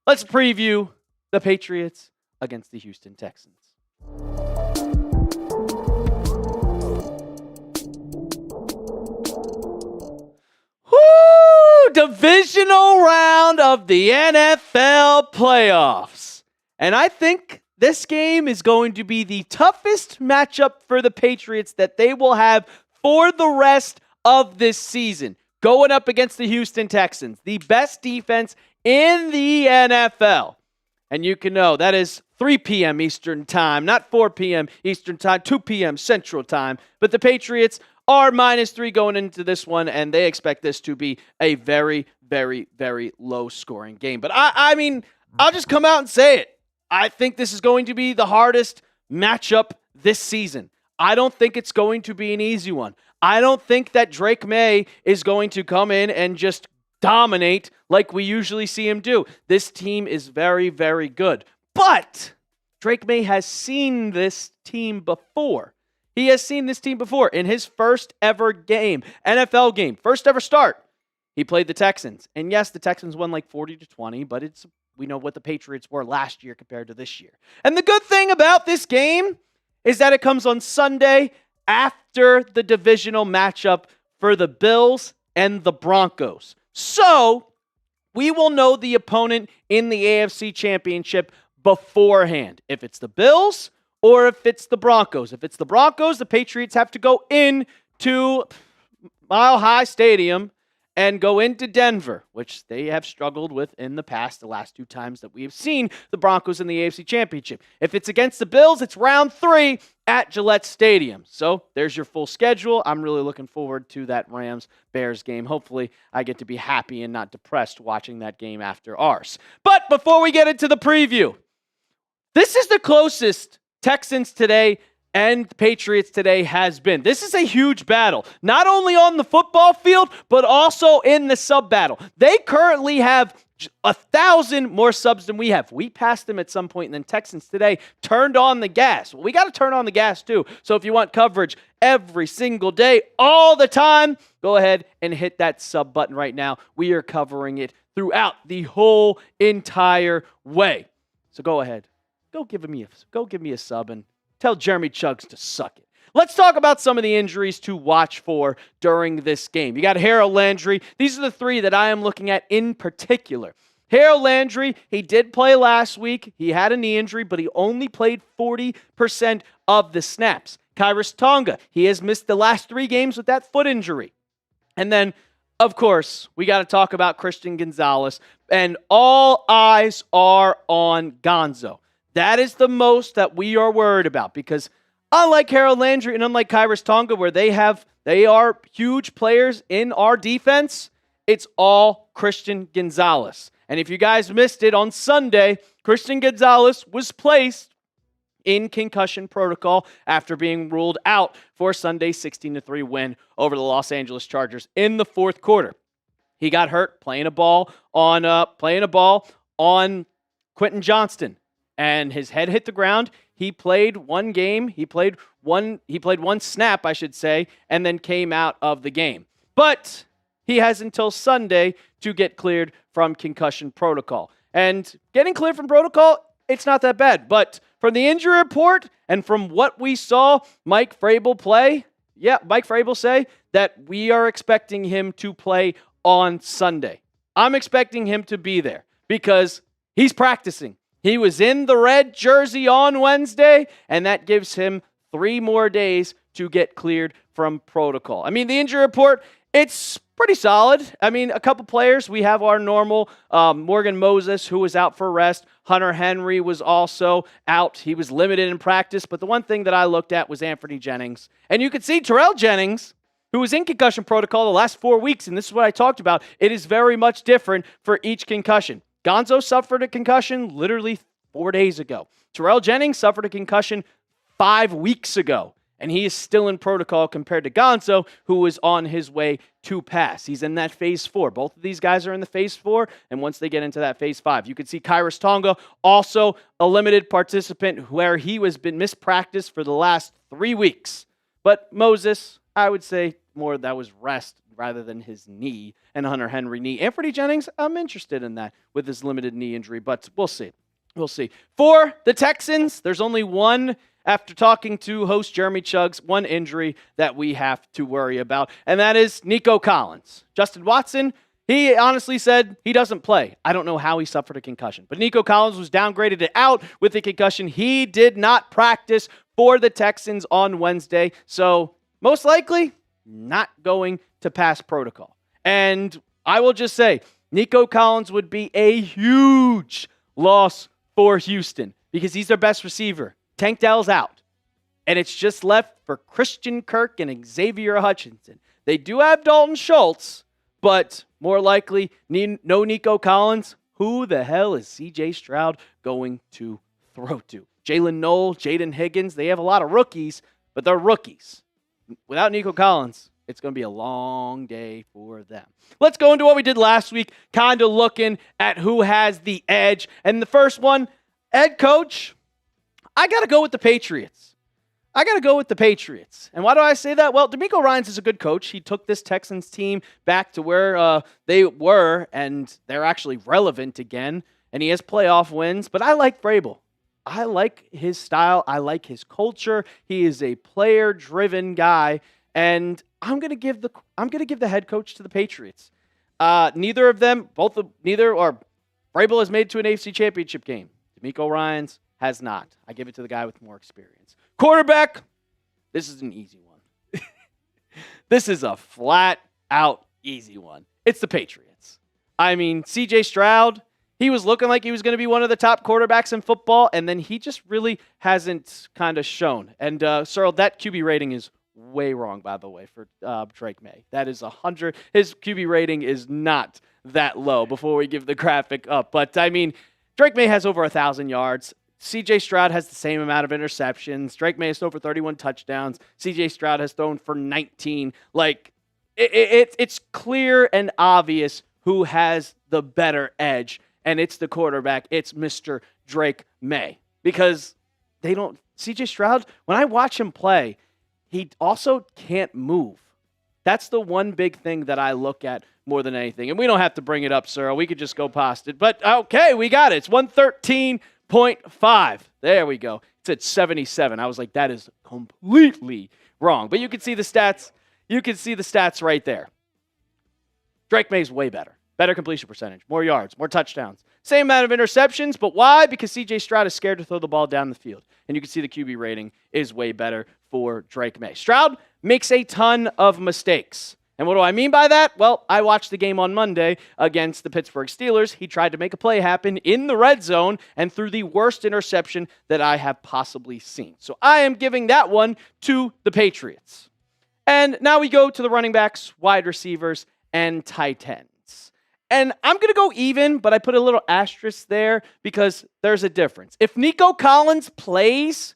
Let's preview the Patriots against the Houston Texans. Woo! Divisional round of the NFL playoffs. And I think this game is going to be the toughest matchup for the Patriots that they will have for the rest of this season. Going up against the Houston Texans, the best defense in the NFL. And you can know that is 3 p.m. Eastern Time, not 4 p.m. Eastern Time, 2 p.m. Central Time. But the Patriots are -3 going into this one, and they expect this to be a very, very, very low-scoring game. But I mean, I'll just come out and say it. I think this is going to be the hardest matchup this season. I don't think it's going to be an easy one. I don't think that Drake May is going to come in and just dominate like we usually see him do. This team is very, very good. But Drake May has seen this team before. He has seen this team before in his first ever game, NFL game, first ever start. He played the Texans. And yes, the Texans won like 40-20, but we know what the Patriots were last year compared to this year. And the good thing about this game is that it comes on Sunday after the divisional matchup for the Bills and the Broncos. So, we will know the opponent in the AFC Championship beforehand. If it's the Bills or if it's the Broncos. If it's the Broncos, the Patriots have to go into Mile High Stadium and go into Denver, which they have struggled with in the past, the last 2 times that we have seen the Broncos in the AFC Championship. If it's against the Bills, it's round 3 at Gillette Stadium. So there's your full schedule. I'm really looking forward to that Rams-Bears game. Hopefully, I get to be happy and not depressed watching that game after ours. But before we get into the preview, this is the closest Texans today and the Patriots today has been. This is a huge battle, not only on the football field, but also in the sub battle. They currently have 1,000 more subs than we have. We passed them at some point, and then Texans today turned on the gas. Well, we got to turn on the gas too. So if you want coverage every single day, all the time, go ahead and hit that sub button right now. We are covering it throughout the whole entire way. So go ahead, go give me a sub and tell Jeremy Chugs to suck it. Let's talk about some of the injuries to watch for during this game. You got Harold Landry. These are the 3 that I am looking at in particular. Harold Landry, he did play last week. He had a knee injury, but he only played 40% of the snaps. Khyiris Tonga. He has missed the last 3 games with that foot injury. And then, of course, we got to talk about Christian Gonzalez. And all eyes are on Gonzo. That is the most that we are worried about because unlike Harold Landry and unlike Khyiris Tonga, where they are huge players in our defense, it's all Christian Gonzalez. And if you guys missed it, on Sunday, Christian Gonzalez was placed in concussion protocol after being ruled out for Sunday's 16-3 win over the Los Angeles Chargers in the fourth quarter. He got hurt playing a ball on Quentin Johnston, and his head hit the ground. He played one game. He played one snap, I should say, and then came out of the game. But he has until Sunday to get cleared from concussion protocol. And getting cleared from protocol, it's not that bad. But from the injury report and from what we saw Mike Vrabel say that we are expecting him to play on Sunday. I'm expecting him to be there because he's practicing. He was in the red jersey on Wednesday, and that gives him 3 more days to get cleared from protocol. I mean, the injury report, it's pretty solid. I mean, a couple players. We have our normal Morgan Moses, who was out for rest. Hunter Henry was also out. He was limited in practice. But the one thing that I looked at was Anthony Jennings. And you could see Darell Jennings, who was in concussion protocol the last 4 weeks. And this is what I talked about. It is very much different for each concussion. Gonzo suffered a concussion literally 4 days ago. Darell Jennings suffered a concussion 5 weeks ago. And he is still in protocol compared to Gonzo, who was on his way to pass. He's in that phase 4. Both of these guys are in the phase 4, and once they get into that phase 5, you can see Khyiris Tonga, also a limited participant where he has been mispracticed for the last 3 weeks. But Moses, I would say more that was rest rather than his knee, and Hunter Henry knee. Anthony Jennings, I'm interested in that with his limited knee injury, but we'll see. We'll see. For the Texans, there's only one. After talking to host Jeremy Chuggs, one injury that we have to worry about, and that is Nico Collins. Justin Watson, he honestly said he doesn't play. I don't know how he suffered a concussion, but Nico Collins was downgraded out with a concussion. He did not practice for the Texans on Wednesday, so most likely not going to pass protocol. And I will just say, Nico Collins would be a huge loss for Houston because he's their best receiver. Tank Dell's out. And it's just left for Christian Kirk and Xavier Hutchinson. They do have Dalton Schultz, but more likely no Nico Collins. Who the hell is C.J. Stroud going to throw to? Jalen Noel, Jaden Higgins, they have a lot of rookies, but they're rookies. Without Nico Collins, it's going to be a long day for them. Let's go into what we did last week, kind of looking at who has the edge. And the first one, head coach, I got to go with the Patriots. And why do I say that? Well, DeMeco Ryans is a good coach. He took this Texans team back to where they were, and they're actually relevant again. And he has playoff wins. But I like Vrabel. I like his style. I like his culture. He is a player-driven guy, and I'm gonna give the head coach to the Patriots. Vrabel has made it to an AFC Championship game. DeMeco Ryans has not. I give it to the guy with more experience. Quarterback, this is an easy one. This is a flat-out easy one. It's the Patriots. I mean, C.J. Stroud, he was looking like he was going to be one of the top quarterbacks in football, and then he just really hasn't kind of shown. And, Cyril, that QB rating is way wrong, by the way, for Drake May. That is 100. His QB rating is not that low before we give the graphic up. But, I mean, Drake May has over 1,000 yards. C.J. Stroud has the same amount of interceptions. Drake May has thrown for 31 touchdowns. C.J. Stroud has thrown for 19. Like, it's clear and obvious who has the better edge, and it's the quarterback. It's Mr. Drake May. Because C.J. Stroud, when I watch him play, he also can't move. That's the one big thing that I look at more than anything. And we don't have to bring it up, sir. We could just go past it. But, okay, we got it. It's 113.5. There we go. It's at 77. I was like, that is completely wrong. But you can see the stats. You can see the stats right there. Drake May's way better. Better completion percentage, more yards, more touchdowns. Same amount of interceptions, but why? Because C.J. Stroud is scared to throw the ball down the field. And you can see the QB rating is way better for Drake May. Stroud makes a ton of mistakes. And what do I mean by that? Well, I watched the game on Monday against the Pittsburgh Steelers. He tried to make a play happen in the red zone and threw the worst interception that I have possibly seen. So I am giving that one to the Patriots. And now we go to the running backs, wide receivers, and tight ends. And I'm going to go even, but I put a little asterisk there because there's a difference. If Nico Collins plays,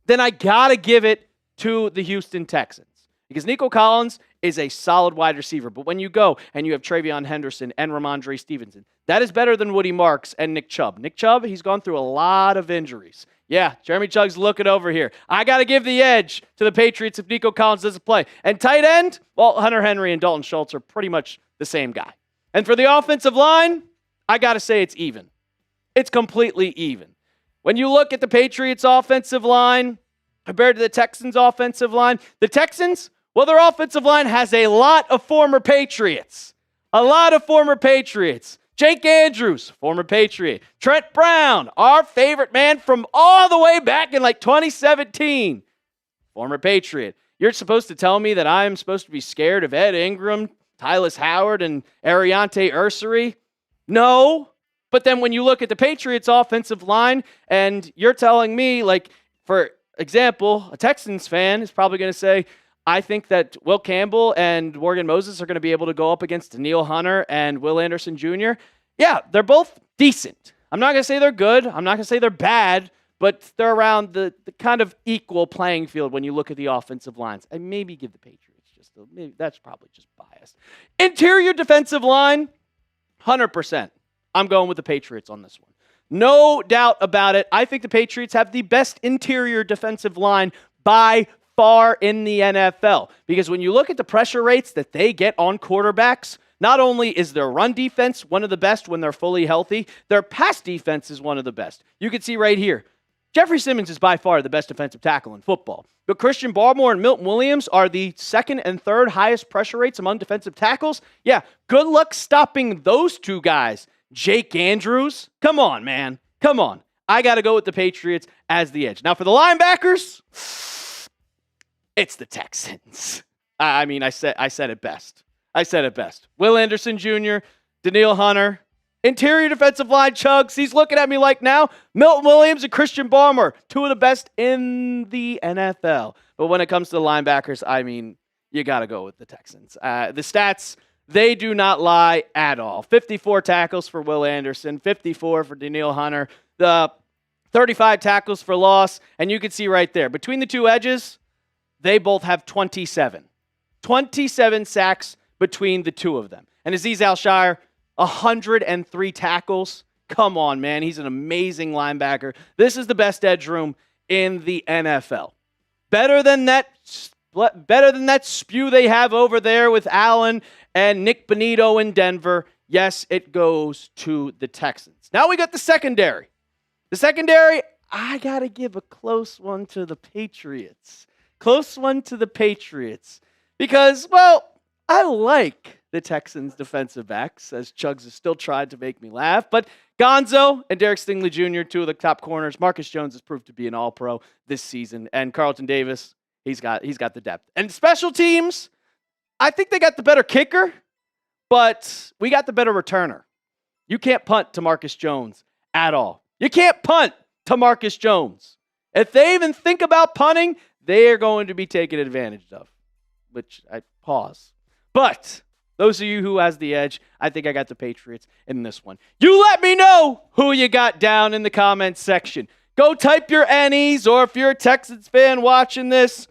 then I got to give it to the Houston Texans. Because Nico Collins is a solid wide receiver. But when you go and you have Travion Henderson and Ramondre Stevenson, that is better than Woody Marks and Nick Chubb. Nick Chubb, he's gone through a lot of injuries. Yeah, Jeremy Chugg's looking over here. I got to give the edge to the Patriots if Nico Collins doesn't play. And tight end, well, Hunter Henry and Dalton Schultz are pretty much the same guy. And for the offensive line, I got to say it's even. It's completely even. When you look at the Patriots' offensive line compared to the Texans' offensive line, the Texans, well, their offensive line has a lot of former Patriots. A lot of former Patriots. Jake Andrews, former Patriot. Trent Brown, our favorite man from all the way back in like 2017. Former Patriot. You're supposed to tell me that I'm supposed to be scared of Ed Ingram, Tytus Howard, and Ariante Ursary? No. But then when you look at the Patriots' offensive line and you're telling me, like, for example, a Texans fan is probably going to say, I think that Will Campbell and Morgan Moses are going to be able to go up against Daniil Hunter and Will Anderson Jr. Yeah, they're both decent. I'm not going to say they're good. I'm not going to say they're bad, but they're around the kind of equal playing field when you look at the offensive lines. And maybe give the Patriots maybe that's probably just biased. Interior defensive line, 100%. I'm going with the Patriots on this one. No doubt about it. I think the Patriots have the best interior defensive line by far in the NFL. Because when you look at the pressure rates that they get on quarterbacks, not only is their run defense one of the best when they're fully healthy, their pass defense is one of the best. You can see right here, Jeffrey Simmons is by far the best defensive tackle in football. But Christian Barmore and Milton Williams are the second and third highest pressure rates among defensive tackles. Yeah, good luck stopping those two guys. Jake Andrews, come on, man. Come on. I got to go with the Patriots as the edge. Now for the linebackers, it's the Texans. I said it best. I said it best. Will Anderson Jr., Daniil Hunter, interior defensive line chugs. He's looking at me like now. Milton Williams and Christian Barmore, two of the best in the NFL. But when it comes to the linebackers, you got to go with the Texans. The stats, they do not lie at all. 54 tackles for Will Anderson, 54 for Daniil Hunter, the 35 tackles for loss. And you can see right there, between the two edges, they both have 27. 27 sacks between the two of them. And Azeez Al-Shire, 103 tackles. Come on, man. He's an amazing linebacker. This is the best edge room in the NFL. Better than that spew they have over there with Allen and Nick Bonito in Denver. Yes, it goes to the Texans. Now we got the secondary. The secondary, I got to give a close one to the Patriots. Close one to the Patriots. Because, well, I like the Texans defensive backs, as Chugs has still tried to make me laugh. But Gonzo and Derek Stingley Jr., two of the top corners. Marcus Jones has proved to be an all-pro this season. And Carlton Davis, he's got the depth. And special teams, I think they got the better kicker, but we got the better returner. You can't punt to Marcus Jones at all. You can't punt to Marcus Jones. If they even think about punting, they are going to be taken advantage of, which I pause. But those of you who has the edge, I think I got the Patriots in this one. You let me know who you got down in the comments section. Go type your N's, or if you're a Texans fan watching this,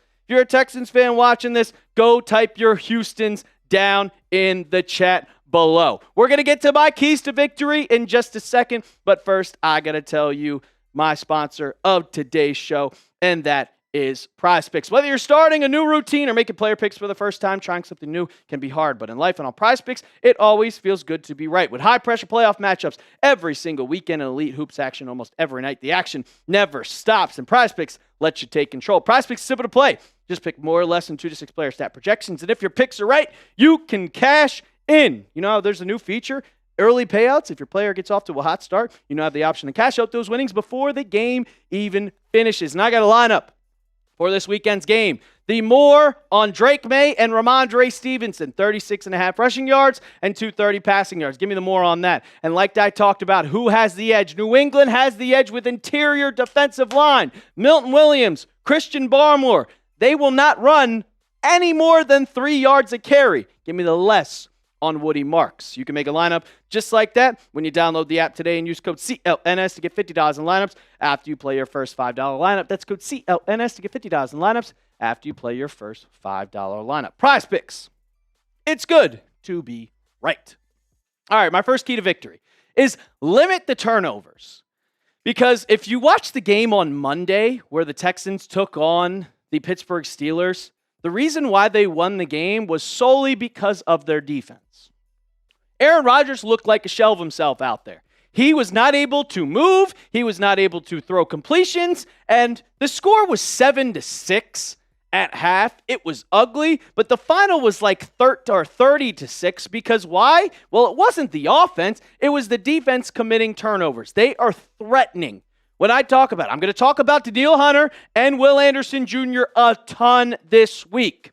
go type your Houstons down in the chat below. We're going to get to my keys to victory in just a second, but first I got to tell you my sponsor of today's show, and that is PrizePicks. Whether you're starting a new routine or making player picks for the first time, trying something new can be hard. But in life and on PrizePicks, it always feels good to be right. With high-pressure playoff matchups every single weekend and elite hoops action almost every night, the action never stops. And PrizePicks lets you take control. PrizePicks is simple to play. Just pick more or less than 2 to 6 player stat projections. And if your picks are right, you can cash in. You know how there's a new feature? Early payouts. If your player gets off to a hot start, you now have the option to cash out those winnings before the game even finishes. And I got a lineup for this weekend's game. The more on Drake May and Ramondre Stevenson, 36.5 rushing yards and 230 passing yards. Give me the more on that. And like I talked about, who has the edge? New England has the edge with interior defensive line. Milton Williams, Christian Barmore. They will not run any more than 3 yards a carry. Give me the less on Woody Marks. You can make a lineup just like that when you download the app today and use code CLNS to get $50 in lineups after you play your first $5 lineup. That's code CLNS to get $50 in lineups after you play your first $5 lineup. PrizePicks. It's good to be right. All right, my first key to victory is limit the turnovers. Because if you watch the game on Monday where the Texans took on the Pittsburgh Steelers, the reason why they won the game was solely because of their defense. Aaron Rodgers looked like a shell of himself out there. He was not able to move. He was not able to throw completions. And the score was 7-6 at half. It was ugly, but the final was like 30-6 because why? Well, it wasn't the offense. It was the defense committing turnovers. They are threatening. When I talk about it, I'm going to talk about Danielle Hunter and Will Anderson Jr. a ton this week.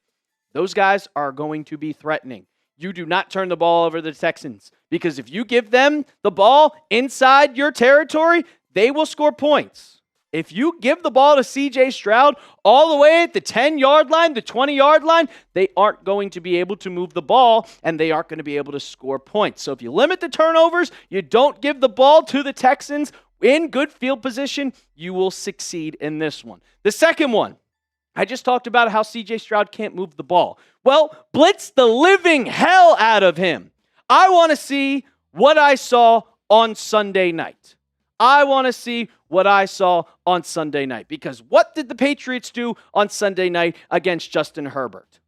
Those guys are going to be threatening. You do not turn the ball over to the Texans because if you give them the ball inside your territory, they will score points. If you give the ball to C.J. Stroud all the way at the 10-yard line, the 20-yard line, they aren't going to be able to move the ball, and they aren't going to be able to score points. So if you limit the turnovers, you don't give the ball to the Texans in good field position, you will succeed in this one. The second one, I just talked about how C.J. Stroud can't move the ball. Well, blitz the living hell out of him. I want to see what I saw on Sunday night. Because what did the Patriots do on Sunday night against Justin Herbert?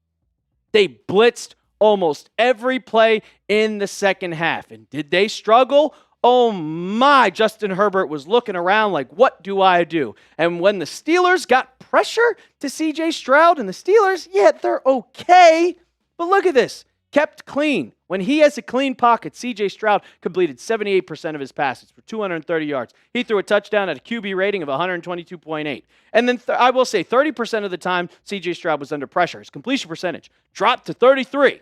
They blitzed almost every play in the second half. And did they struggle? Oh my, Justin Herbert was looking around like, what do I do? And when the Steelers got pressure to C.J. Stroud, and the Steelers, yeah, they're okay. But look at this. Kept clean. When he has a clean pocket, C.J. Stroud completed 78% of his passes for 230 yards. He threw a touchdown at a QB rating of 122.8. And then I will say 30% of the time, C.J. Stroud was under pressure. His completion percentage dropped to 33.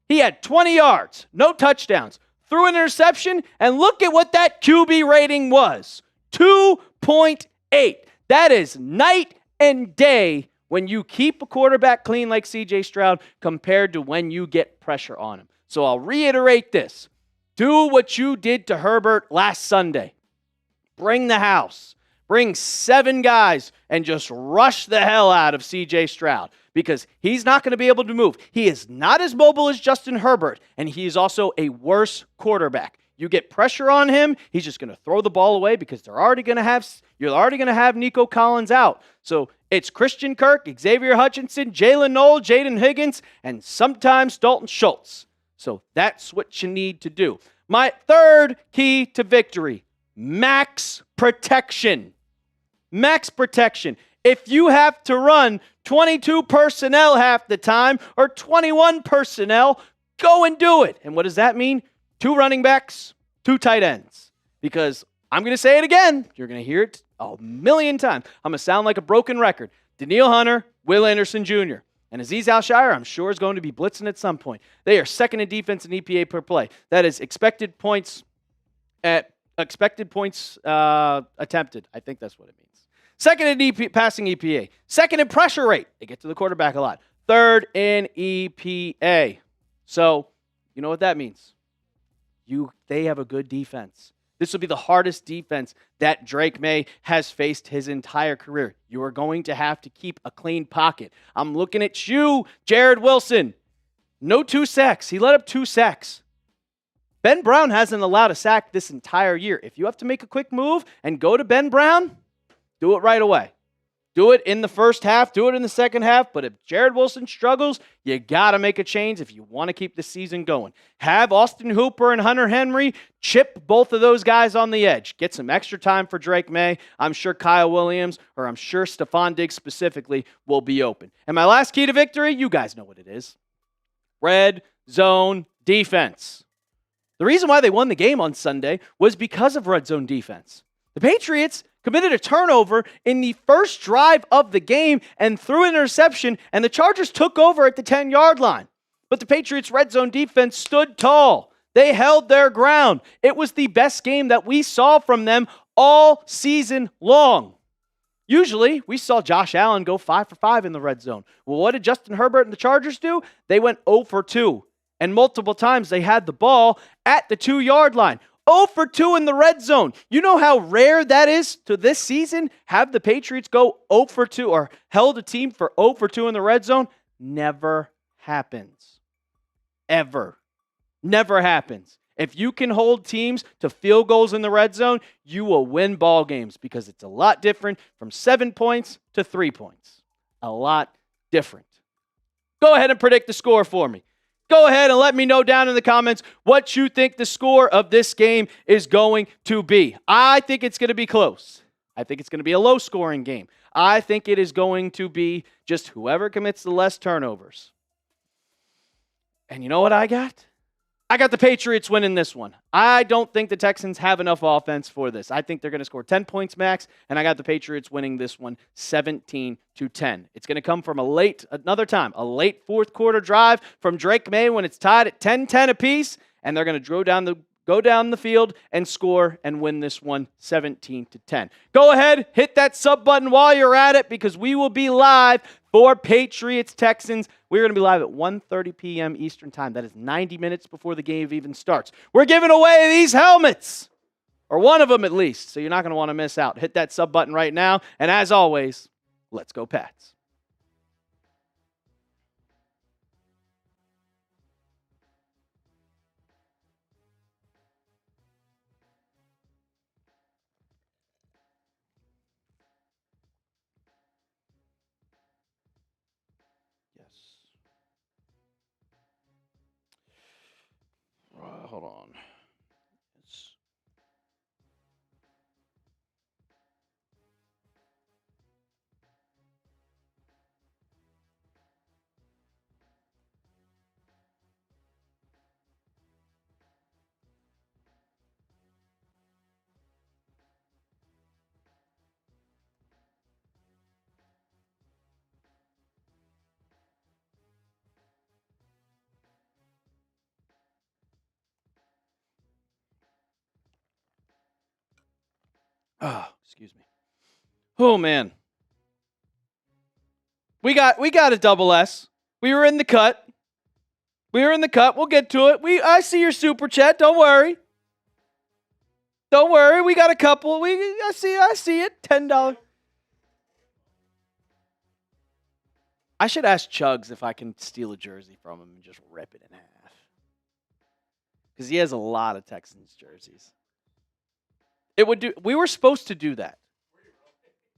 He had 20 yards, no touchdowns, threw an interception, and look at what that QB rating was. 2.8. That is night and day when you keep a quarterback clean like C.J. Stroud compared to when you get pressure on him. So I'll reiterate this. Do what you did to Herbert last Sunday. Bring the house. Bring 7 guys and just rush the hell out of C.J. Stroud because he's not going to be able to move. He is not as mobile as Justin Herbert, and he is also a worse quarterback. You get pressure on him, he's just going to throw the ball away because you're already going to have Nico Collins out. So it's Christian Kirk, Xavier Hutchinson, Jalen Noel, Jaden Higgins, and sometimes Dalton Schultz. So that's what you need to do. My third key to victory, max protection. Max protection. If you have to run 22 personnel half the time or 21 personnel, go and do it. And what does that mean? 2 running backs, 2 tight ends. Because I'm going to say it again. You're going to hear it a million times. I'm going to sound like a broken record. Danielle Hunter, Will Anderson Jr. And Azeez Al-Shire, I'm sure, is going to be blitzing at some point. They are second in defense in EPA per play. That is expected points attempted. I think that's what it means. Second in passing EPA. Second in pressure rate. They get to the quarterback a lot. Third in EPA. So, you know what that means. They have a good defense. This will be the hardest defense that Drake May has faced his entire career. You are going to have to keep a clean pocket. I'm looking at you, Jared Wilson. No 2 sacks. He let up 2 sacks. Ben Brown hasn't allowed a sack this entire year. If you have to make a quick move and go to Ben Brown, do it right away. Do it in the first half. Do it in the second half. But if Jared Wilson struggles, you got to make a change if you want to keep the season going. Have Austin Hooper and Hunter Henry chip both of those guys on the edge. Get some extra time for Drake May. I'm sure Kyle Williams, or I'm sure Stephon Diggs specifically, will be open. And my last key to victory, you guys know what it is. Red zone defense. The reason why they won the game on Sunday was because of red zone defense. The Patriots committed a turnover in the first drive of the game and threw an interception, and the Chargers took over at the 10-yard line. But the Patriots' red zone defense stood tall. They held their ground. It was the best game that we saw from them all season long. Usually, we saw Josh Allen go 5 for 5 in the red zone. Well, what did Justin Herbert and the Chargers do? They went 0 for 2. And multiple times they had the ball at the 2-yard line. 0 for 2 in the red zone. You know how rare that is to this season? Have the Patriots go 0 for 2 or held a team for 0 for 2 in the red zone? Never happens. Ever. Never happens. If you can hold teams to field goals in the red zone, you will win ball games because it's a lot different from 7 points to 3 points. A lot different. Go ahead and predict the score for me. Go ahead and let me know down in the comments what you think the score of this game is going to be. I think it's going to be close. I think it's going to be a low-scoring game. I think it is going to be just whoever commits the less turnovers. And you know what I got? I got the Patriots winning this one. I don't think the Texans have enough offense for this. I think they're going to score 10 points max, and I got the Patriots winning this one 17-10. It's going to come from a late fourth quarter drive from Drake May when it's tied at 10-10 apiece, and they're going to go down the field and score and win this one 17-10. Go ahead, hit that sub button while you're at it because we will be live for Patriots Texans. We're going to be live at 1:30 p.m. Eastern Time. That is 90 minutes before the game even starts. We're giving away these helmets, or one of them at least, so you're not going to want to miss out. Hit that sub button right now, and as always, let's go Pats. Hold on. Excuse me. Oh man. We got a double S. We were in the cut. We'll get to it. I see your super chat. Don't worry. We got a couple. I see it. $10. I should ask Chugs if I can steal a jersey from him and just rip it in half. Because he has a lot of Texans jerseys. We were supposed to do that.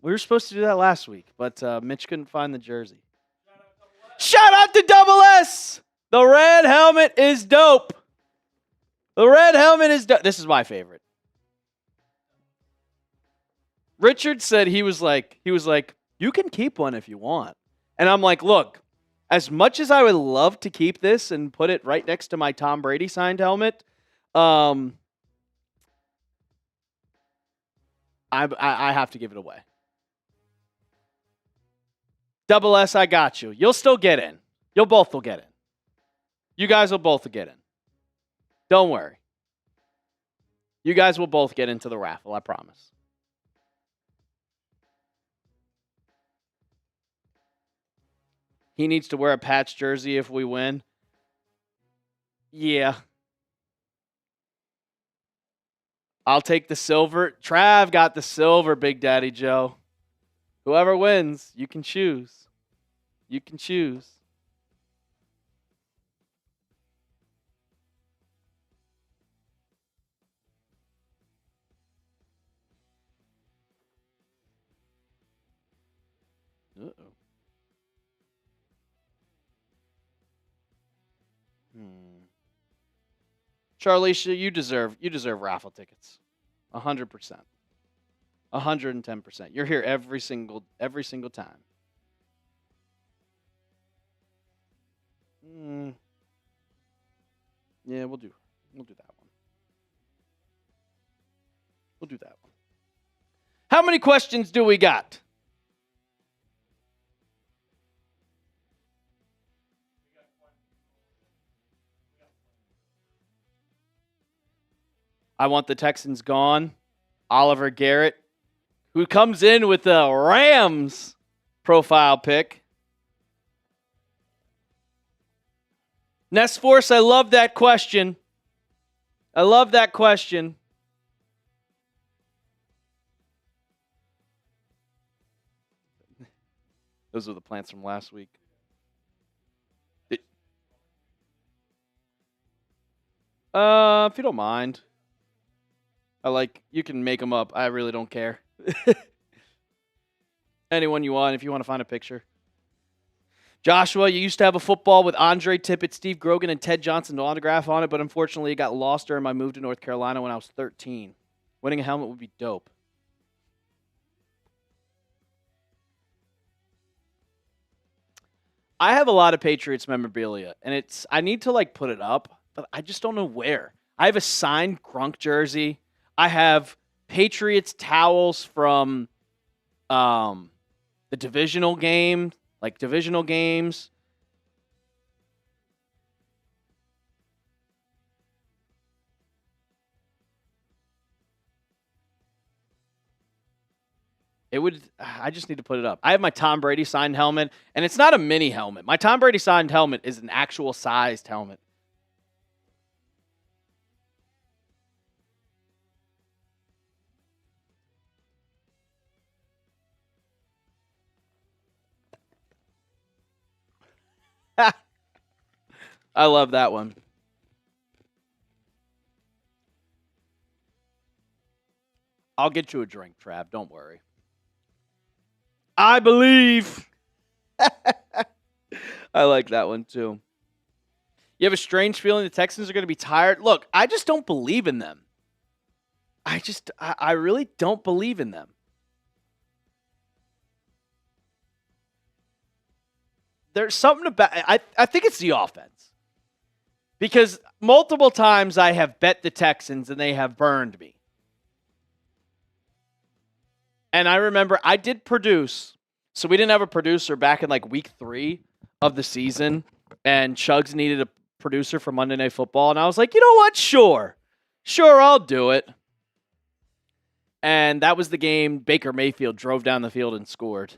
We were supposed to do that last week, but Mitch couldn't find the jersey. Shout out to Double S! The red helmet is dope. This is my favorite. Richard said he was like, you can keep one if you want. And I'm like, look, as much as I would love to keep this and put it right next to my Tom Brady signed helmet, I have to give it away. Double S, I got you. You'll still get in. You'll both will get in. You guys will both get in. Don't worry. You guys will both get into the raffle, I promise. He needs to wear a Pats jersey if we win. Yeah. I'll take the silver. Trav got the silver, Big Daddy Joe. Whoever wins, you can choose. You can choose. Uh-oh. Charlicia, you deserve raffle tickets. 100%. 110%. You're here every single time. Yeah, we'll do that one. How many questions do we got? I want the Texans gone. Oliver Garrett, who comes in with the Rams profile pick. Nest Force, I love that question. Those are the plants from last week. If you don't mind. You can make them up. I really don't care. Anyone you want, if you want to find a picture. Joshua, you used to have a football with Andre Tippett, Steve Grogan, and Ted Johnson autograph on it, but unfortunately it got lost during my move to North Carolina when I was 13. Winning a helmet would be dope. I have a lot of Patriots memorabilia, and I need to put it up, but I just don't know where. I have a signed Grunk jersey. I have Patriots towels from the divisional game. Divisional games. I just need to put it up. I have my Tom Brady signed helmet, and it's not a mini helmet. My Tom Brady signed helmet is an actual sized helmet. I love that one. I'll get you a drink, Trav. Don't worry. I believe. I like that one, too. You have a strange feeling the Texans are going to be tired? Look, I just don't believe in them. I really don't believe in them. There's something about I think it's the offense. Because multiple times I have bet the Texans and they have burned me. And I remember I did produce. So we didn't have a producer back in week 3 of the season. And Chugs needed a producer for Monday Night Football. And I was like, you know what? Sure, I'll do it. And that was the game Baker Mayfield drove down the field and scored.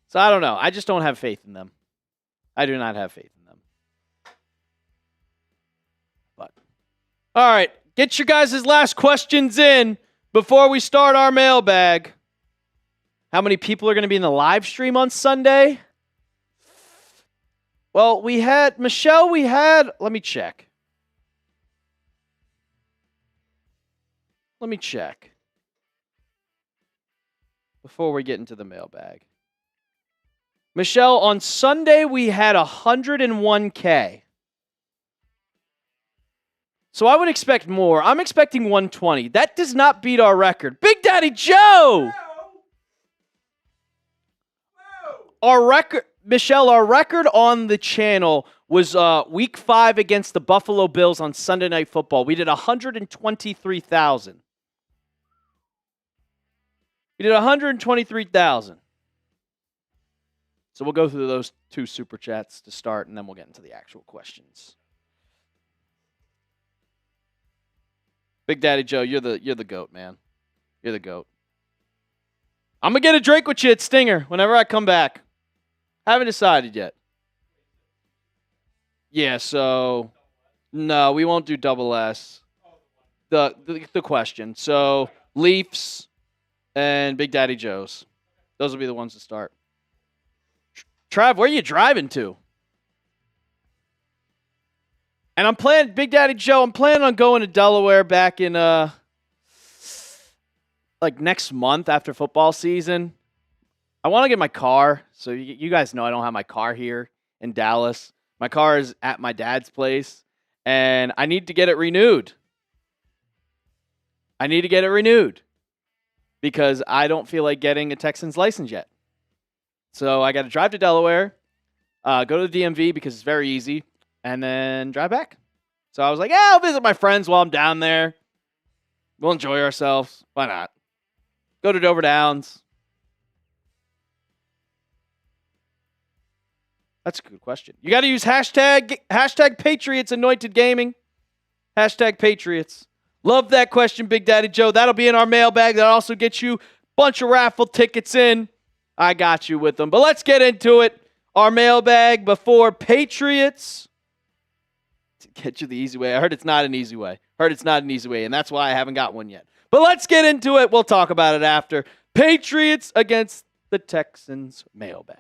So I don't know. I just don't have faith in them. I do not have faith in them. But all right, get your guys' last questions in before we start our mailbag. How many people are going to be in the live stream on Sunday? Well, let me check. Before we get into the mailbag. Michelle, on Sunday we had 101K. So I would expect more. I'm expecting 120. That does not beat our record. Big Daddy Joe! Our record, Michelle, our record on the channel was week 5 against the Buffalo Bills on Sunday Night Football. We did 123,000. We did 123,000. So we'll go through those 2 super chats to start, and then we'll get into the actual questions. Big Daddy Joe, you're the GOAT, man. You're the GOAT. I'm going to get a drink with you at Stinger whenever I come back. Haven't decided yet. Yeah, so no, we won't do double S. The question. So Leafs and Big Daddy Joe's. Those will be the ones to start. Trav, where are you driving to? And I'm planning, Big Daddy Joe, I'm planning on going to Delaware back in next month after football season. I want to get my car. So you guys know I don't have my car here in Dallas. My car is at my dad's place, and I need to get it renewed. Because I don't feel like getting a Texans license yet. So I got to drive to Delaware, go to the DMV because it's very easy, and then drive back. So I was like, I'll visit my friends while I'm down there. We'll enjoy ourselves. Why not? Go to Dover Downs. That's a good question. You got to use hashtag Patriots Anointed Gaming. Hashtag Patriots. Love that question, Big Daddy Joe. That'll be in our mailbag. That'll also get you a bunch of raffle tickets in. I got you with them. But let's get into it. Our mailbag before Patriots. To get you the easy way. I heard it's not an easy way. And that's why I haven't got one yet. But let's get into it. We'll talk about it after. Patriots against the Texans mailbag.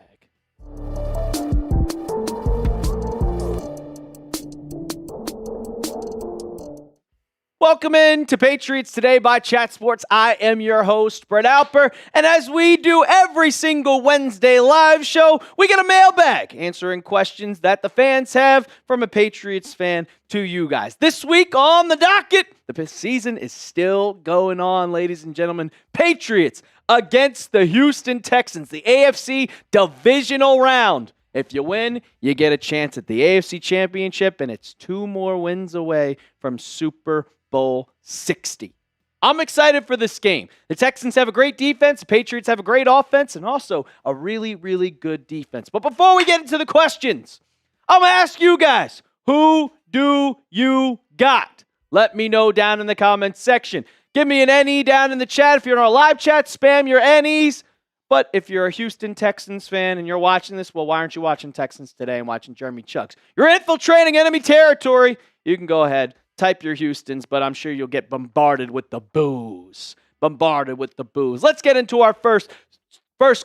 Welcome in to Patriots Today by Chat Sports. I am your host, Brett Alper. And as we do every single Wednesday live show, we get a mailbag answering questions that the fans have from a Patriots fan to you guys. This week on the docket, the season is still going on, ladies and gentlemen. Patriots against the Houston Texans, the AFC divisional round. If you win, you get a chance at the AFC Championship, and it's 2 more wins away from Super Bowl 60. I'm excited for this game. The Texans have a great defense. The Patriots have a great offense and also a really, really good defense. But before we get into the questions, I'm going to ask you guys, who do you got? Let me know down in the comments section. Give me an NE down in the chat. If you're in our live chat, spam your NEs. But if you're a Houston Texans fan and you're watching this, well, why aren't you watching Texans Today and watching Jeremy Chucks? You're infiltrating enemy territory. You can go ahead. Type your Houstons, but I'm sure you'll get bombarded with the boos. Let's get into our first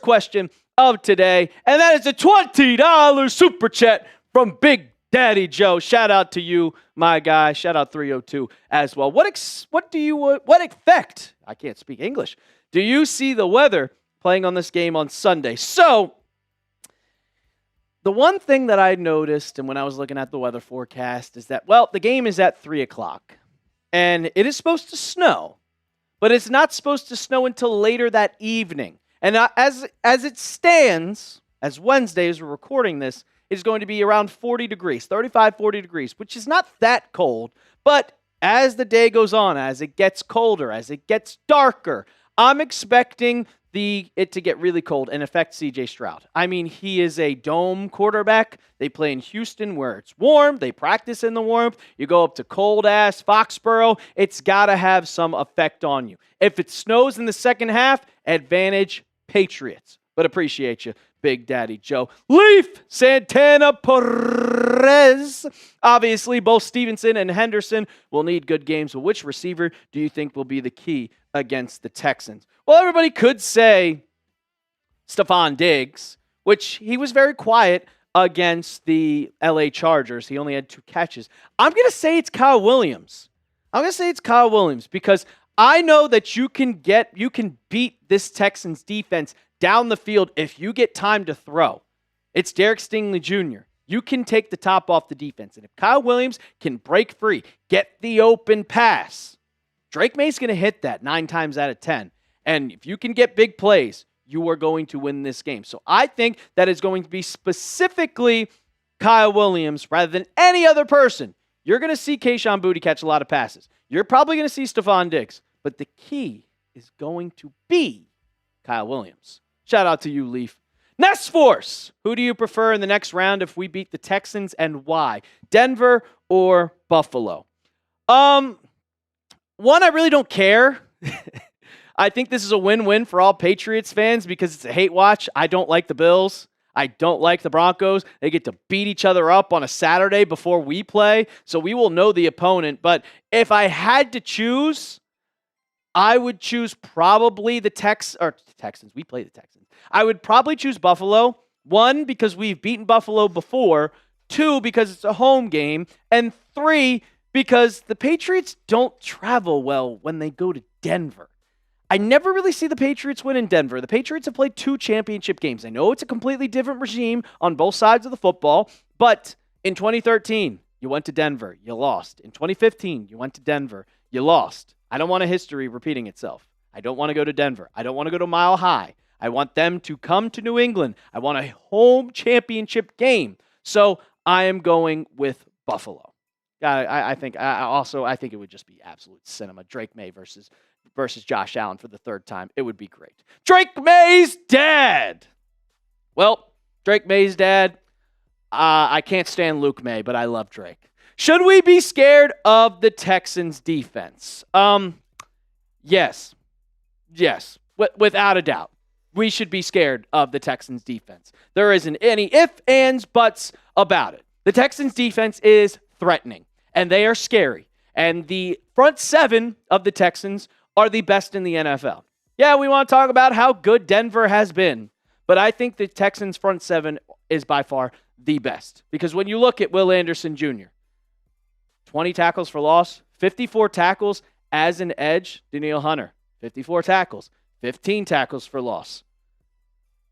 question of today, and that is a $20 super chat from Big Daddy Joe. Shout out to you, my guy. Shout out 302 as well. What effect? I can't speak English. Do you see the weather playing on this game on Sunday? So, the one thing that I noticed, and when I was looking at the weather forecast, is that, well, the game is at 3 o'clock. And it is supposed to snow. But it's not supposed to snow until later that evening. And as it stands, as Wednesday, as we're recording this, it's going to be around 40 degrees, 35, 40 degrees, which is not that cold. But as the day goes on, as it gets colder, as it gets darker, I'm expecting it to get really cold and affect C.J. Stroud. I mean, he is a dome quarterback. They play in Houston where it's warm. They practice in the warmth. You go up to cold-ass Foxborough. It's got to have some effect on you. If it snows in the second half, advantage Patriots. But appreciate you, Big Daddy Joe. Leaf Santana Perez. Obviously, both Stevenson and Henderson will need good games. But which receiver do you think will be the key against the Texans? Well, everybody could say Stephon Diggs, which he was very quiet against the LA Chargers. He only had 2 catches. I'm going to say it's Kyle Williams. Because I know that you can beat this Texans defense down the field if you get time to throw. It's Derek Stingley Jr. You can take the top off the defense. And if Kyle Williams can break free, get the open pass, Drake May's going to hit that 9 times out of 10. And if you can get big plays, you are going to win this game. So I think that is going to be specifically Kyle Williams rather than any other person. You're going to see Kayshon Boutte catch a lot of passes. You're probably going to see Stephon Diggs. But the key is going to be Kyle Williams. Shout out to you, Leaf. Nest Force, who do you prefer in the next round if we beat the Texans and why? Denver or Buffalo? One, I really don't care. I think this is a win-win for all Patriots fans because it's a hate watch. I don't like the Bills. I don't like the Broncos. They get to beat each other up on a Saturday before we play, so we will know the opponent. But if I had to choose, I would choose probably the Texans. We play the Texans. I would probably choose Buffalo. 1, because we've beaten Buffalo before. 2, because it's a home game. And 3, because the Patriots don't travel well when they go to Denver. I never really see the Patriots win in Denver. The Patriots have played 2 championship games. I know it's a completely different regime on both sides of the football, but in 2013, you went to Denver, you lost. In 2015, you went to Denver, you lost. I don't want a history repeating itself. I don't want to go to Denver. I don't want to go to Mile High. I want them to come to New England. I want a home championship game. So I am going with Buffalo. I think it would just be absolute cinema. Drake May versus Josh Allen for the third time. It would be great. Drake May's dad. Well, Drake May's dad. I can't stand Luke May, but I love Drake. Should we be scared of the Texans defense? Yes, without a doubt. We should be scared of the Texans defense. There isn't any ifs, ands, buts about it. The Texans defense is threatening, and they are scary. And the front seven of the Texans are the best in the NFL. Yeah, we want to talk about how good Denver has been, but I think the Texans front seven is by far the best. Because when you look at Will Anderson Jr., 20 tackles for loss, 54 tackles as an edge. Danielle Hunter, 54 tackles, 15 tackles for loss.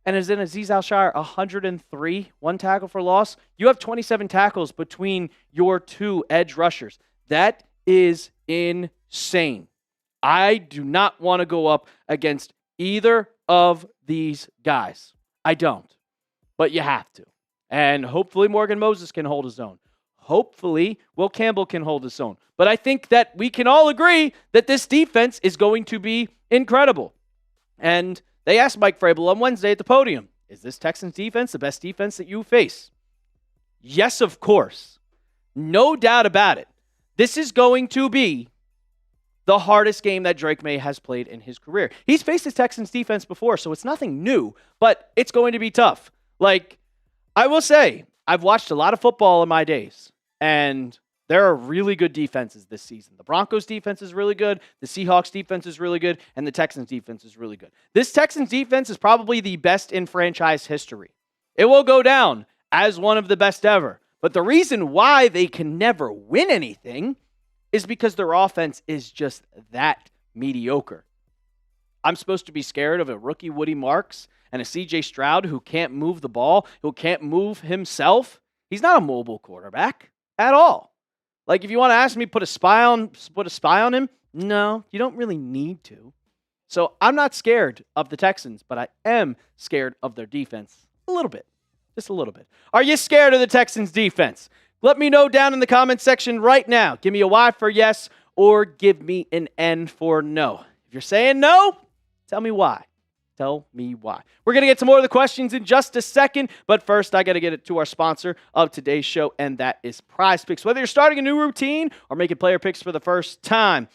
And as in Azeez Al-Shire, 103, 1 tackle for loss. You have 27 tackles between your two edge rushers. That is insane. I do not want to go up against either of these guys. I don't. But you have to. And hopefully Morgan Moses can hold his own. Hopefully Will Campbell can hold his own. But I think that we can all agree that this defense is going to be incredible. And they asked Mike Vrabel on Wednesday at the podium, is this Texans defense the best defense that you face? Yes, of course. No doubt about it. This is going to be the hardest game that Drake May has played in his career. He's faced the Texans defense before, so it's nothing new, but it's going to be tough. Like, I will say, I've watched a lot of football in my days, and there are really good defenses this season. The Broncos defense is really good, the Seahawks defense is really good, and the Texans defense is really good. This Texans defense is probably the best in franchise history. It will go down as one of the best ever. But the reason why they can never win anything is because their offense is just that mediocre. I'm supposed to be scared of a rookie Woody Marks and a C.J. Stroud who can't move the ball, who can't move himself. He's not a mobile quarterback at all. Like, if you want to ask me, put a spy on him, no, you don't really need to. So I'm not scared of the Texans, but I am scared of their defense a little bit. Just a little bit. Are you scared of the Texans defense? Let me know down in the comment section right now. Give me a Y for yes or give me an N for no. If you're saying no, tell me why. Tell me why. We're going to get to more of the questions in just a second, but first I got to get it to our sponsor of today's show, and that is PrizePicks. Whether you're starting a new routine or making player picks for the first time,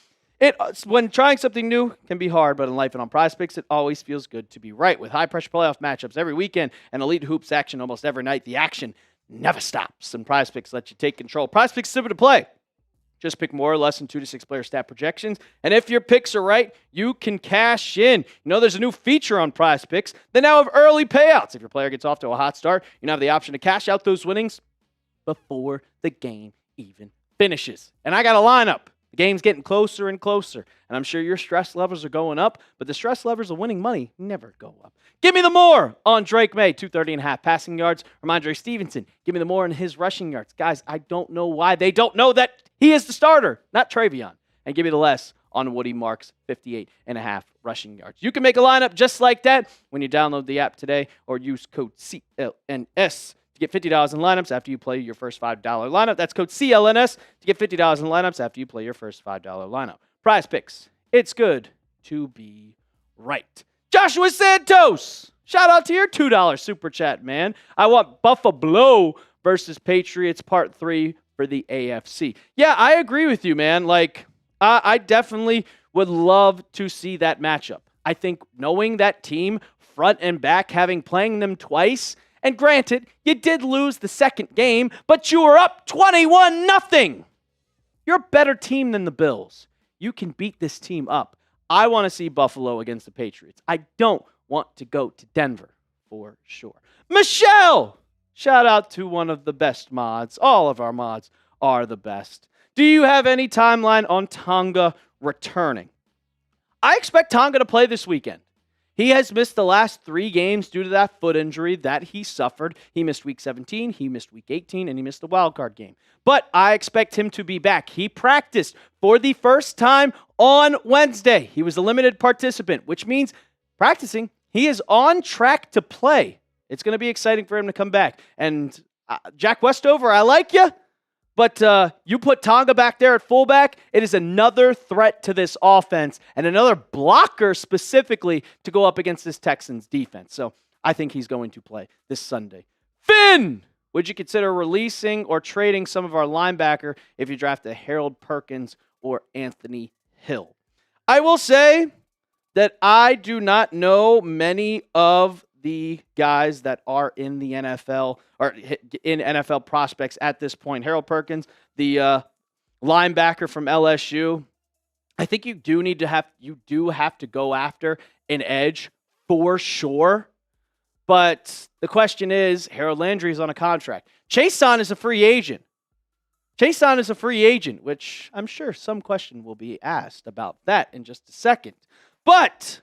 when trying something new can be hard, but in life and on PrizePicks, it always feels good to be right. With high-pressure playoff matchups every weekend and elite hoops action almost every night, the action never stops, and PrizePicks lets you take control. PrizePicks is simple to play. Just pick more or less than 2 to 6 player stat projections. And if your picks are right, you can cash in. You know, there's a new feature on PrizePicks. They now have early payouts. If your player gets off to a hot start, you now have the option to cash out those winnings before the game even finishes. And I got a lineup. The game's getting closer and closer. And I'm sure your stress levels are going up, but the stress levels of winning money never go up. Give me the more on Drake May, 230.5 passing yards. Ramondre Stevenson, give me the more on his rushing yards. Guys, I don't know why they don't know that he is the starter, not Travion. And give me the less on Woody Marks, 58.5 rushing yards. You can make a lineup just like that when you download the app today or use code CLNS to get $50 in lineups after you play your first $5 lineup. That's code CLNS to get $50 in lineups after you play your first $5 lineup. PrizePicks. It's good to be right. Joshua Santos, shout out to your $2 super chat, man. I want Buffalo versus Patriots part 3 for the AFC. Yeah, I agree with you, man. Like, I definitely would love to see that matchup. I think knowing that team front and back, having playing them twice, and granted, you did lose the second game, but you were up 21-0. You're a better team than the Bills. You can beat this team up. I want to see Buffalo against the Patriots. I don't want to go to Denver for sure. Michelle, shout out to one of the best mods. All of our mods are the best. Do you have any timeline on Tonga returning? I expect Tonga to play this weekend. He has missed the last 3 games due to that foot injury that he suffered. He missed Week 17, he missed Week 18, and he missed the wild card game. But I expect him to be back. He practiced for the first time on Wednesday. He was a limited participant, which means practicing. He is on track to play. It's going to be exciting for him to come back. And Jack Westover, I like you, But you put Tonga back there at fullback, it is another threat to this offense and another blocker specifically to go up against this Texans defense. So I think he's going to play this Sunday. Finn, would you consider releasing or trading some of our linebacker if you draft a Harold Perkins or Anthony Hill? I will say that I do not know many of the guys that are in the NFL or in NFL prospects at this point. Harold Perkins, the linebacker from LSU. I think you do have to go after an edge for sure. But the question is, Harold Landry is on a contract. Chaisson is a free agent. Which I'm sure some question will be asked about that in just a second. But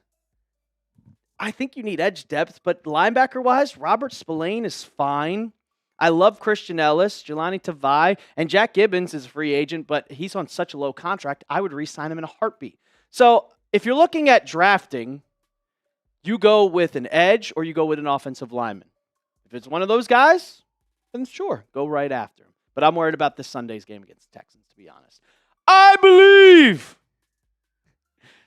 I think you need edge depth, but linebacker-wise, Robert Spillane is fine. I love Christian Ellis, Jelani Tavai, and Jack Gibbons is a free agent, but he's on such a low contract, I would re-sign him in a heartbeat. So if you're looking at drafting, you go with an edge or you go with an offensive lineman. If it's one of those guys, then sure, go right after him. But I'm worried about this Sunday's game against the Texans, to be honest. I believe!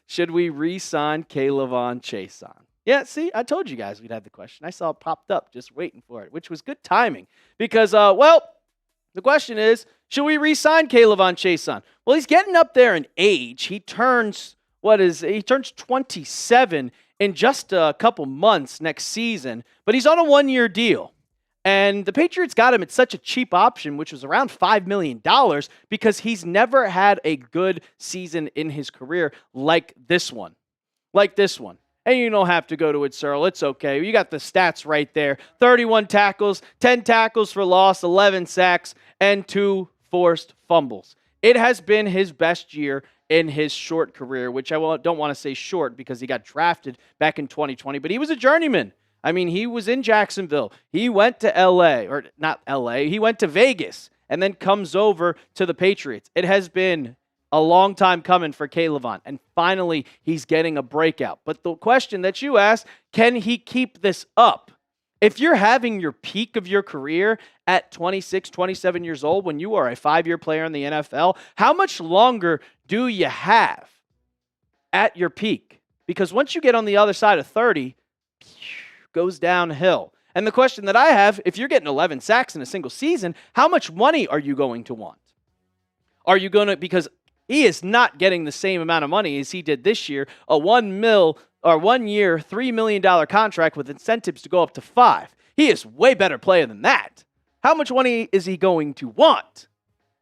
Should we re-sign Kavon Chaisson? Yeah, see, I told you guys we'd have the question. I saw it popped up, just waiting for it, which was good timing. Because, the question is, should we re-sign Kavon Chaisson? Well, he's getting up there in age. He turns 27 in just a couple months next season, but he's on a one-year deal. And the Patriots got him at such a cheap option, which was around $5 million, because he's never had a good season in his career like this one. And you don't have to go to it, Searle. It's okay. You got the stats right there. 31 tackles, 10 tackles for loss, 11 sacks, and 2 forced fumbles. It has been his best year in his short career, which I don't want to say short because he got drafted back in 2020, but he was a journeyman. I mean, he was in Jacksonville. He went to he went to Vegas and then comes over to the Patriots. It has been a long time coming for Kavon, and finally he's getting a breakout. But the question that you asked, can he keep this up? If you're having your peak of your career at 26, 27 years old when you are a 5-year player in the NFL, how much longer do you have at your peak? Because once you get on the other side of 30, goes downhill. And the question that I have, if you're getting 11 sacks in a single season, how much money are you going to want? Because he is not getting the same amount of money as he did this year, a 1 year, $3 million contract with incentives to go up to 5. He is way better player than that. How much money is he going to want?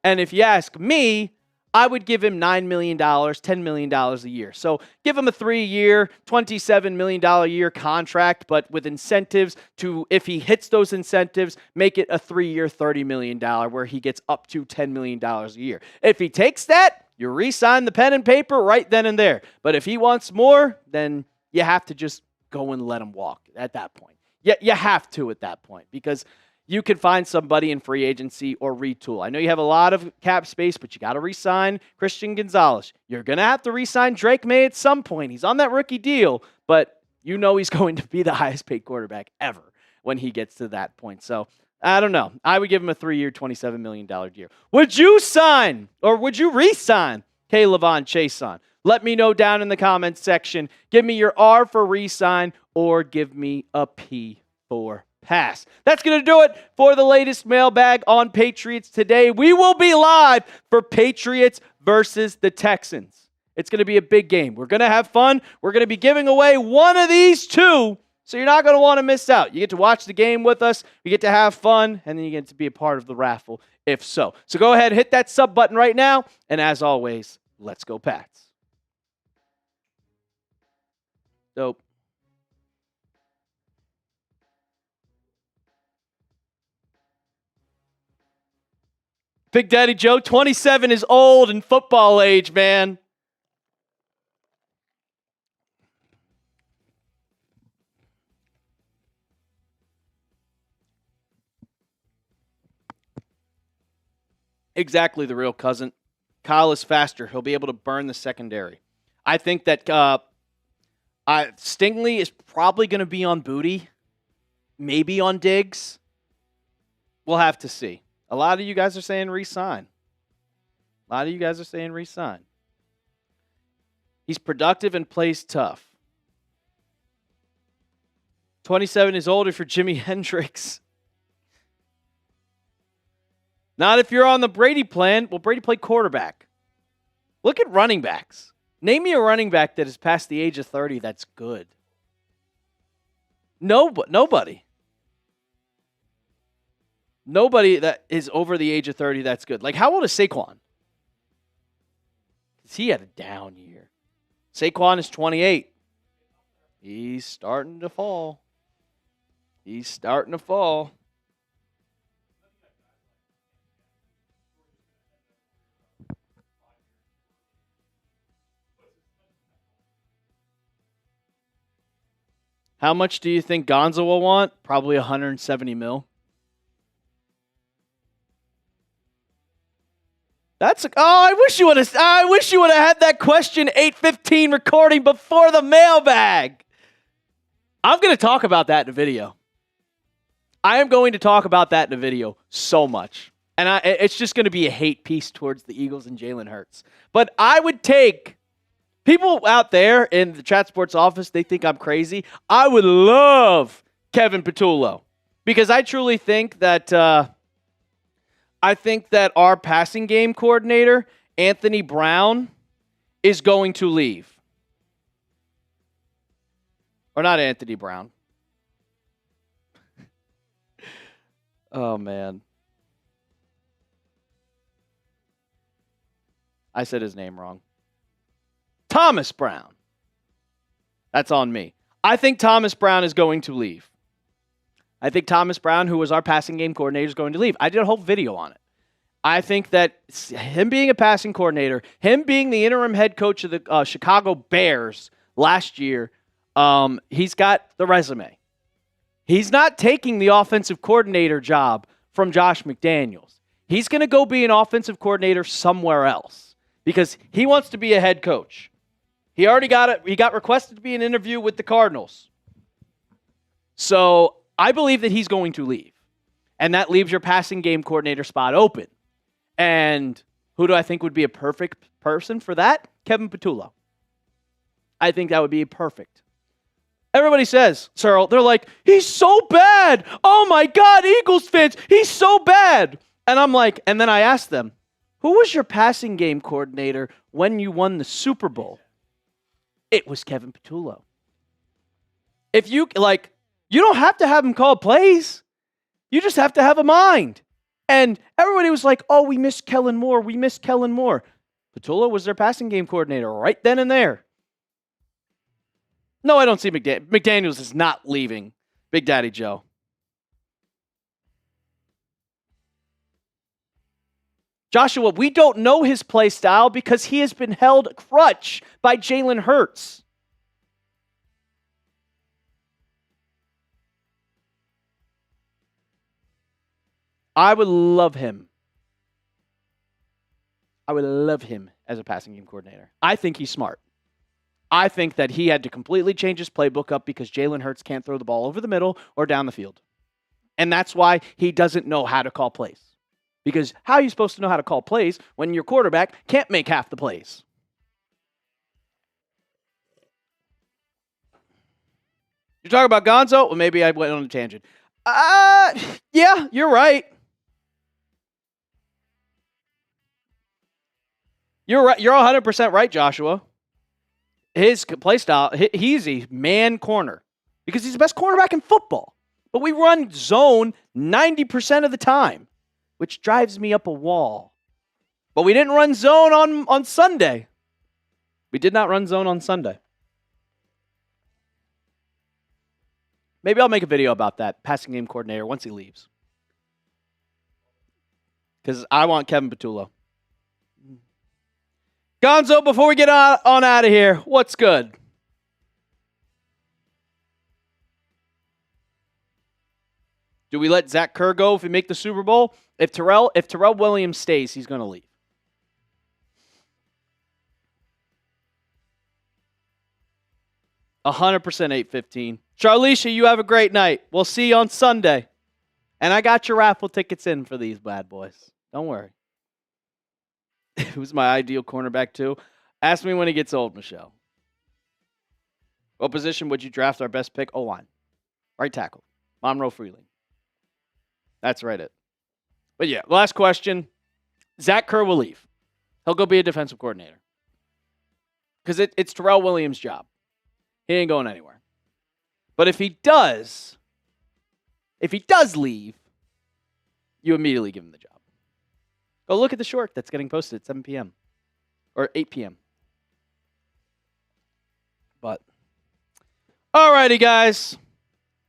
And if you ask me, I would give him $9 million, $10 million a year. So give him a 3-year, $27 million a year contract, but with incentives to, if he hits those incentives, make it a 3-year, $30 million where he gets up to $10 million a year. If he takes that, you re-sign the pen and paper right then and there. But if he wants more, then you have to just go and let him walk at that point. You have to at that point because you can find somebody in free agency or retool. I know you have a lot of cap space, but you got to re-sign Christian Gonzalez. You're going to have to re-sign Drake May at some point. He's on that rookie deal, but you know he's going to be the highest paid quarterback ever when he gets to that point. So I don't know. I would give him a 3-year, $27 million deal. Would you sign or would you re-sign Kavon Chaisson? Let me know down in the comments section. Give me your R for re-sign or give me a P for pass. That's going to do it for the latest mailbag on Patriots today. We will be live for Patriots versus the Texans. It's going to be a big game. We're going to have fun. We're going to be giving away one of these two, so you're not going to want to miss out. You get to watch the game with us. You get to have fun, and then you get to be a part of the raffle if so. So go ahead, hit that sub button right now, and as always, let's go Pats. Dope. Big Daddy Joe, 27 is old in football age, man. Exactly the real cousin. Kyle is faster. He'll be able to burn the secondary. I think that Stingley is probably going to be on Booty, maybe on Diggs. We'll have to see. A lot of you guys are saying re-sign. A lot of you guys are saying re-sign. He's productive and plays tough. 27 is older for Jimi Hendrix. Not if you're on the Brady plan. Well, Brady played quarterback. Look at running backs. Name me a running back that is past the age of 30 that's good. Nobody. Nobody that is over the age of 30 that's good. Like, how old is Saquon? Because he had a down year. Saquon is 28. He's starting to fall. He's starting to fall. How much do you think Gonzo will want? Probably 170 mil. I wish you would have had that question 8:15 recording before the mailbag. I'm going to talk about that in a video. I am going to talk about that in a video so much. And it's just going to be a hate piece towards the Eagles and Jalen Hurts. But I would take people out there in the Chat Sports office, they think I'm crazy. I would love Kevin Patullo because I truly think that our passing game coordinator, Anthony Brown, is going to leave. Or not Anthony Brown. Oh, man. I said his name wrong. Thomas Brown. That's on me. I think Thomas Brown is going to leave. I think Thomas Brown, who was our passing game coordinator, is going to leave. I did a whole video on it. I think that him being a passing coordinator, him being the interim head coach of the Chicago Bears last year, he's got the resume. He's not taking the offensive coordinator job from Josh McDaniels. He's going to go be an offensive coordinator somewhere else because he wants to be a head coach. He already got it. He got requested to be an interview with the Cardinals. So I believe that he's going to leave. And that leaves your passing game coordinator spot open. And who do I think would be a perfect person for that? Kevin Patullo. I think that would be perfect. Everybody says, Cyril, they're like, he's so bad. Oh my God, Eagles fans, he's so bad. And I'm like, and then I asked them, who was your passing game coordinator when you won the Super Bowl? It was Kevin Patullo. If you don't have to have him call plays. You just have to have a mind. And everybody was like, oh, we miss Kellen Moore. We miss Kellen Moore. Patullo was their passing game coordinator right then and there. No, I don't see McDaniels is not leaving Big Daddy Joe. Joshua, we don't know his play style because he has been held crutch by Jalen Hurts. I would love him. I would love him as a passing game coordinator. I think he's smart. I think that he had to completely change his playbook up because Jalen Hurts can't throw the ball over the middle or down the field. And that's why he doesn't know how to call plays. Because how are you supposed to know how to call plays when your quarterback can't make half the plays? You're talking about Gonzo? Well, maybe I went on a tangent. Yeah, you're right. You're right. You're 100% right, Joshua. His play style, he's a man corner because he's the best cornerback in football. But we run zone 90% of the time, which drives me up a wall. But we didn't run zone on Sunday. We did not run zone on Sunday. Maybe I'll make a video about that passing game coordinator once he leaves. Because I want Kevin Patullo. Gonzo, before we get on out of here, what's good? Do we let Zach Kerr go if we make the Super Bowl? If Terrell Williams stays, he's going to leave. $100% 8:15. Charlicia, you have a great night. We'll see you on Sunday. And I got your raffle tickets in for these bad boys. Don't worry. Who's my ideal cornerback too? Ask me when he gets old, Michelle. What position would you draft our best pick? O-line. Right tackle. Monroe Freeling. That's right it. But yeah, last question. Zach Kerr will leave. He'll go be a defensive coordinator. Because it's Darell Williams' job. He ain't going anywhere. But if he does leave, you immediately give him the job. Go look at the short that's getting posted at 7 p.m. or 8 p.m. But, alrighty, guys.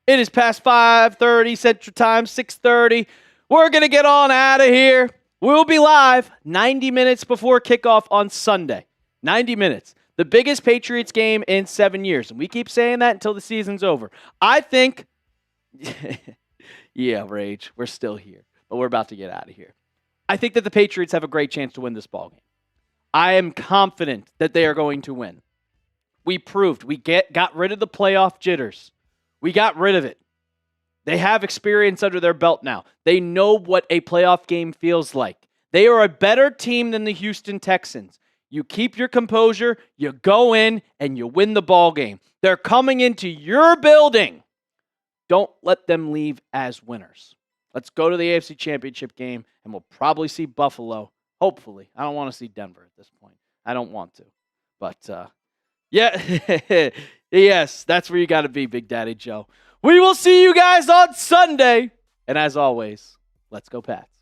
It is past 5:30 Central Time, 6:30. We're going to get on out of here. We'll be live 90 minutes before kickoff on Sunday. 90 minutes. The biggest Patriots game in 7 years. And we keep saying that until the season's over. I think, yeah, Rage, we're still here. But we're about to get out of here. I think that the Patriots have a great chance to win this ballgame. I am confident that they are going to win. We proved. We got rid of the playoff jitters. We got rid of it. They have experience under their belt now. They know what a playoff game feels like. They are a better team than the Houston Texans. You keep your composure, you go in, and you win the ball game. They're coming into your building. Don't let them leave as winners. Let's go to the AFC Championship game, and we'll probably see Buffalo. Hopefully. I don't want to see Denver at this point. I don't want to. But, yeah. Yes, that's where you got to be, Big Daddy Joe. We will see you guys on Sunday. And as always, let's go Pats.